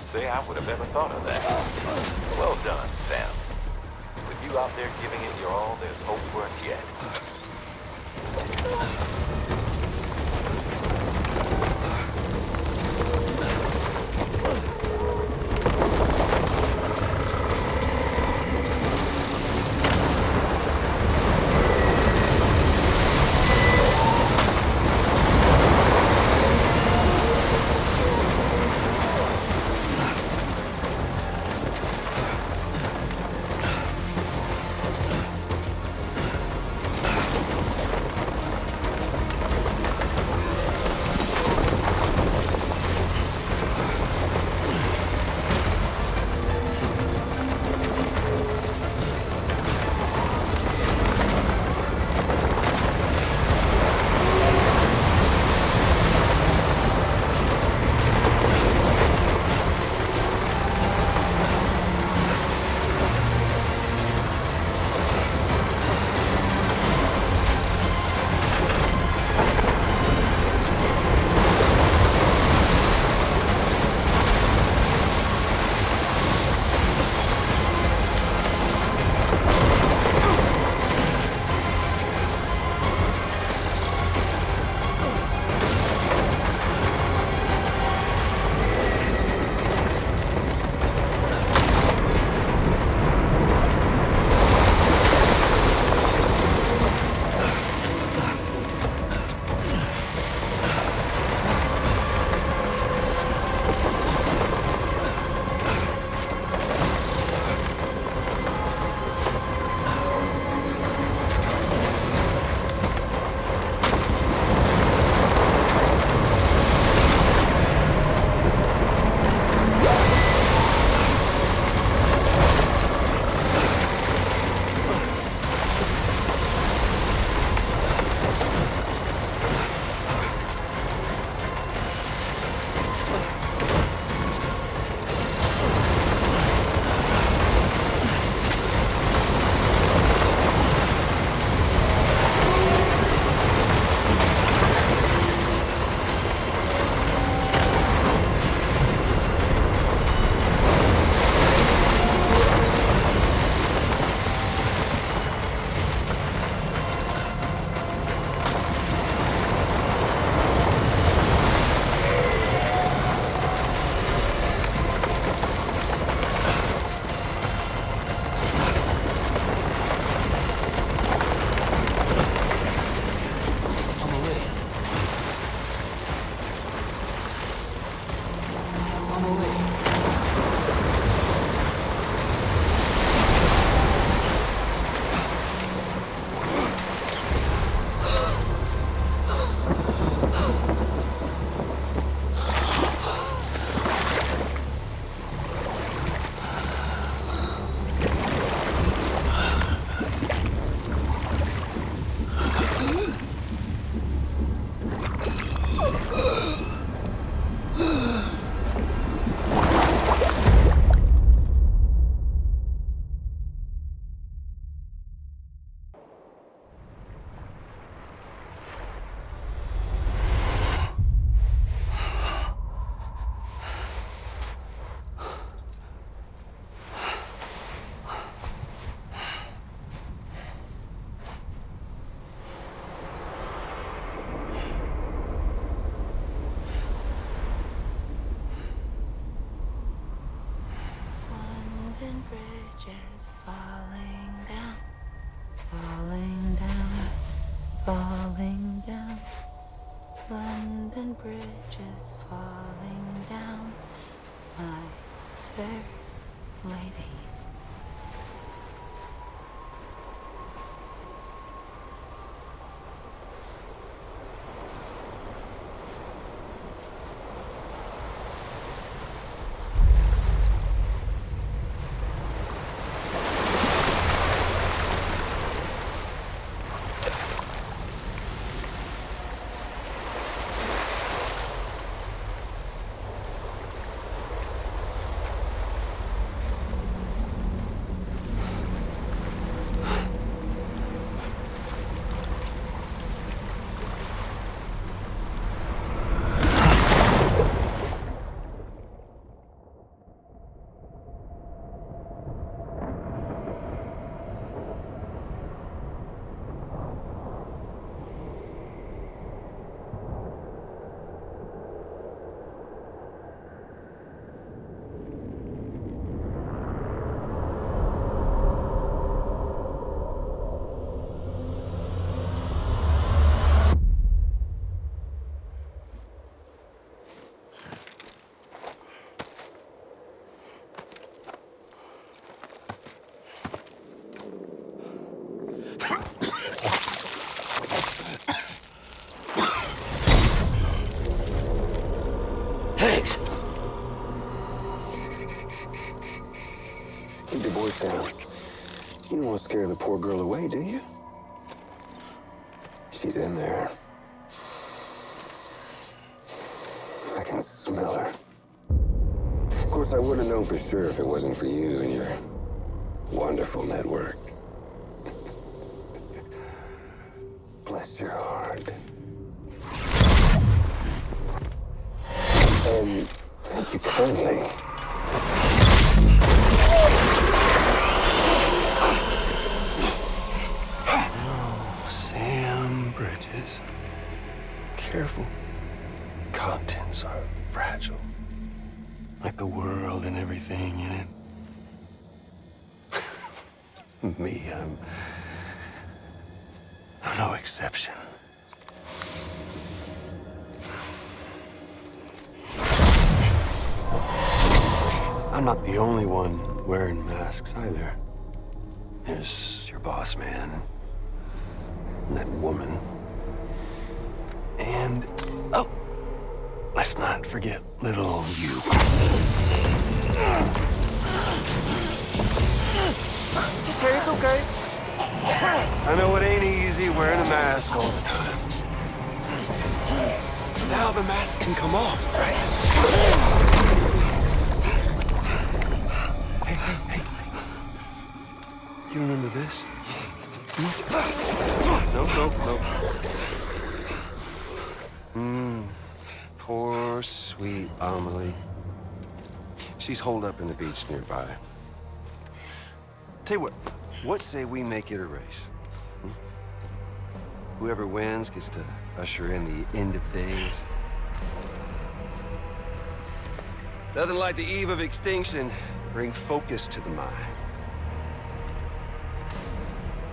Say I would have ever thought of that. Well done, Sam. With you out there giving it your all, there's hope for us yet. falling down. London Bridge is falling down, my fair lady. Keep your voice down. You don't want to scare the poor girl away, do you? She's in there. I can smell her. Of course, I wouldn't have known for sure if it wasn't for you and your wonderful network. Bless your heart. And thank you kindly. Oh, Sam Bridges. Careful. Contents are fragile. Like the world and everything in it. Me, I'm no exception. I'm not the only one wearing masks either. There's your boss man, and that woman, and, oh, let's not forget little you. Okay, it's okay. I know it ain't easy wearing a mask all the time. Now the mask can come off, right? Hey. You remember this? Nope. Poor, sweet Amelie. She's holed up in the beach nearby. Tell you what say we make it a race? Whoever wins gets to usher in the end of days. Nothing like the eve of extinction. Bring focus to the mind.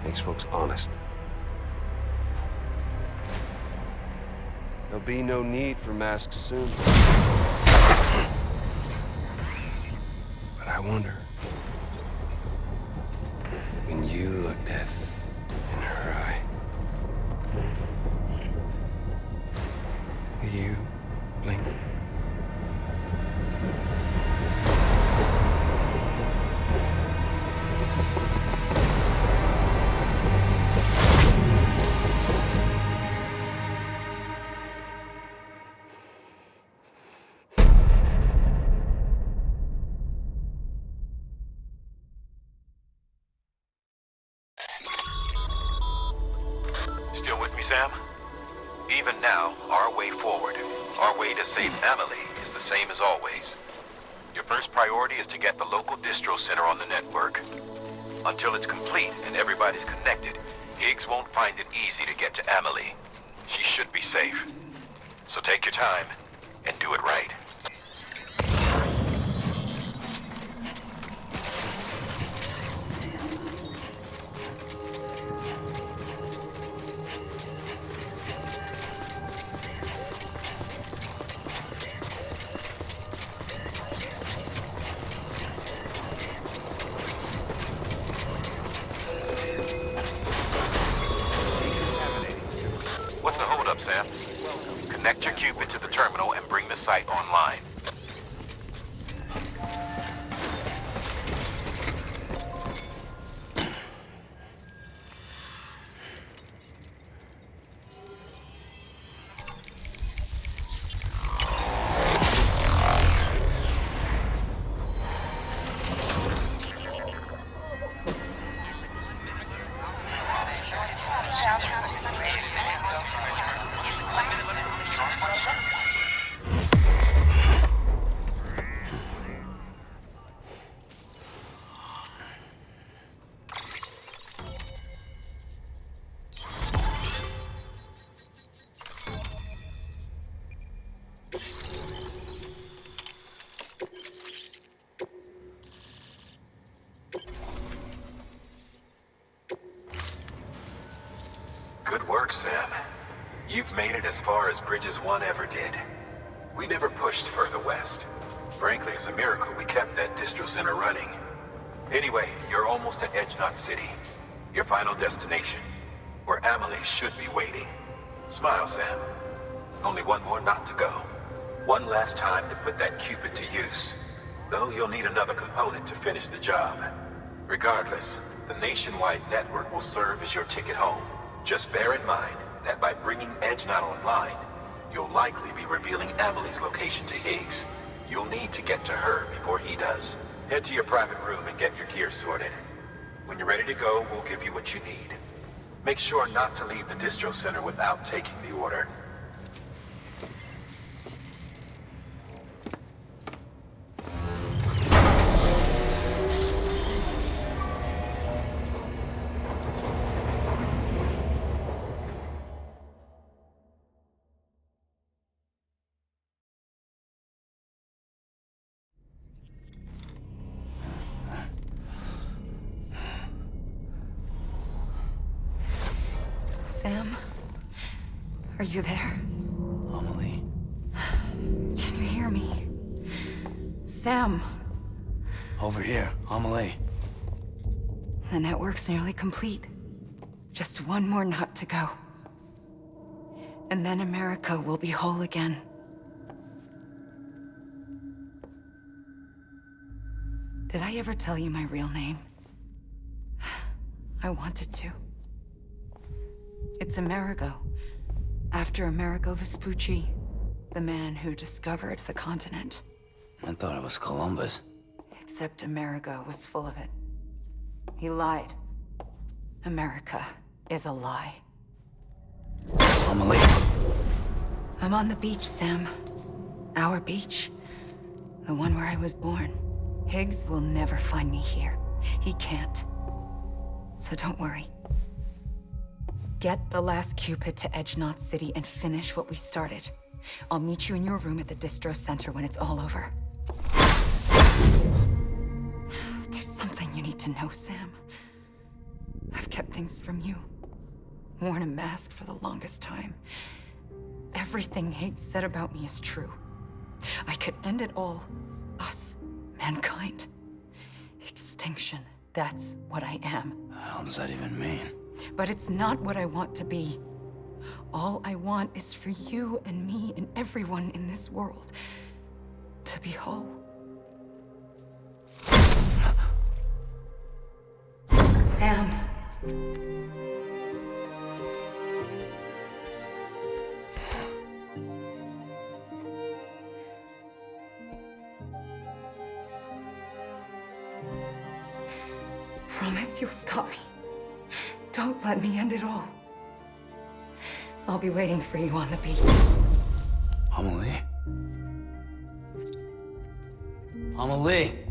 Makes folks honest. There'll be no need for masks soon. But I wonder, when you look death in her eye, will you blink? Still with me, Sam? Even now, our way forward, our way to save Amelie, is the same as always. Your first priority is to get the local distro center on the network. Until it's complete and everybody's connected, Higgs won't find it easy to get to Amelie. She should be safe. So take your time and do it right. Sam. Connect your Cupid to the terminal and bring the site online. Good work, Sam. You've made it as far as Bridges 1 ever did. We never pushed further west. Frankly, it's a miracle we kept that distro center running. Anyway, you're almost at Edge Knot City, your final destination, where Amelie should be waiting. Smile, Sam. Only one more knot to go. One last time to put that Cupid to use. Though you'll need another component to finish the job. Regardless, the nationwide network will serve as your ticket home. Just bear in mind that by bringing Edge Knot online, you'll likely be revealing Amelie's location to Higgs. You'll need to get to her before he does. Head to your private room and get your gear sorted. When you're ready to go, we'll give you what you need. Make sure not to leave the distro center without taking the order. Sam? Are you there? Amelie? Can you hear me? Sam! Over here, Amelie. The network's nearly complete. Just one more knot to go. And then America will be whole again. Did I ever tell you my real name? I wanted to. It's Amerigo. After Amerigo Vespucci, the man who discovered the continent. I thought it was Columbus. Except Amerigo was full of it. He lied. America is a lie. Amelie. I'm on the beach, Sam. Our beach. The one where I was born. Higgs will never find me here. He can't. So don't worry. Get the last Cupid to Edge Knot City and finish what we started. I'll meet you in your room at the distro center when it's all over. There's something you need to know, Sam. I've kept things from you. Worn a mask for the longest time. Everything Higgs said about me is true. I could end it all. Us. Mankind. Extinction. That's what I am. The hell does that even mean? But it's not what I want to be. All I want is for you and me and everyone in this world to be whole. Sam. Promise you'll stop me. Don't let me end it all. I'll be waiting for you on the beach. Amelie? Amelie!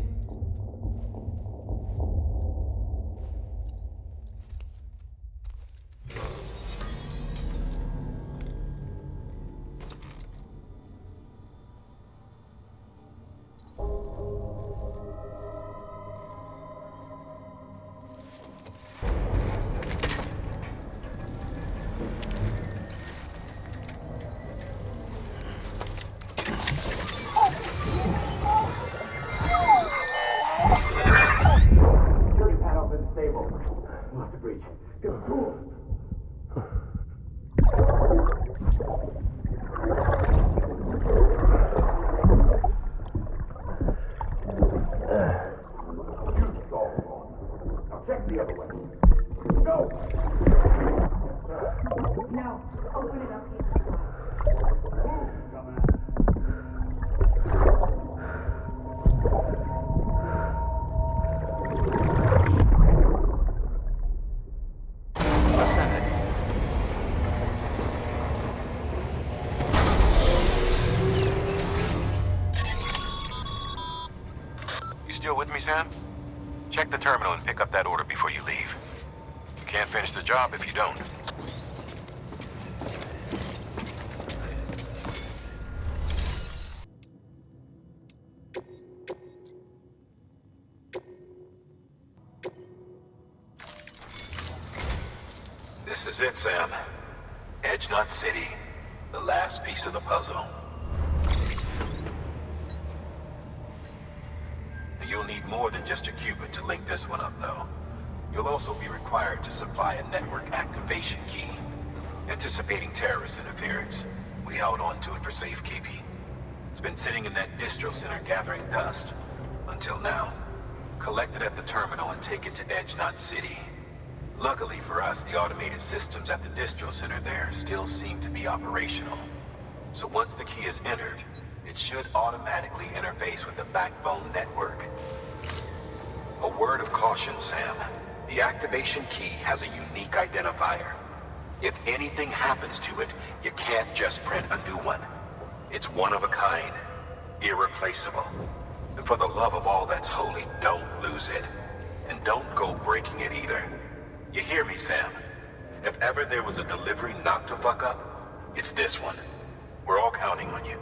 Ascending. You still with me, Sam? Check the terminal and pick up that order before you leave. You can't finish the job if you don't. This is it, Sam. Edge Knot City. The last piece of the puzzle. You'll need more than just a qubit to link this one up, though. You'll also be required to supply a network activation key. Anticipating terrorist interference, we held on to it for safekeeping. It's been sitting in that distro center gathering dust. Until now. Collect it at the terminal and take it to Edge Knot City. Luckily for us, the automated systems at the distro center there still seem to be operational. So once the key is entered, it should automatically interface with the backbone network. A word of caution, Sam. The activation key has a unique identifier. If anything happens to it, you can't just print a new one. It's one of a kind, irreplaceable. And for the love of all that's holy, don't lose it. And don't go breaking it either. You hear me, Sam? If ever there was a delivery not to fuck up, it's this one. We're all counting on you.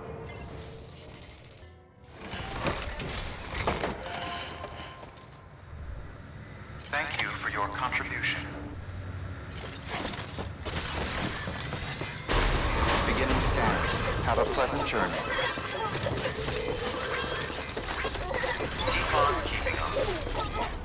Thank you for your contribution. Beginning scan. Have a pleasant journey. Keep on keeping on.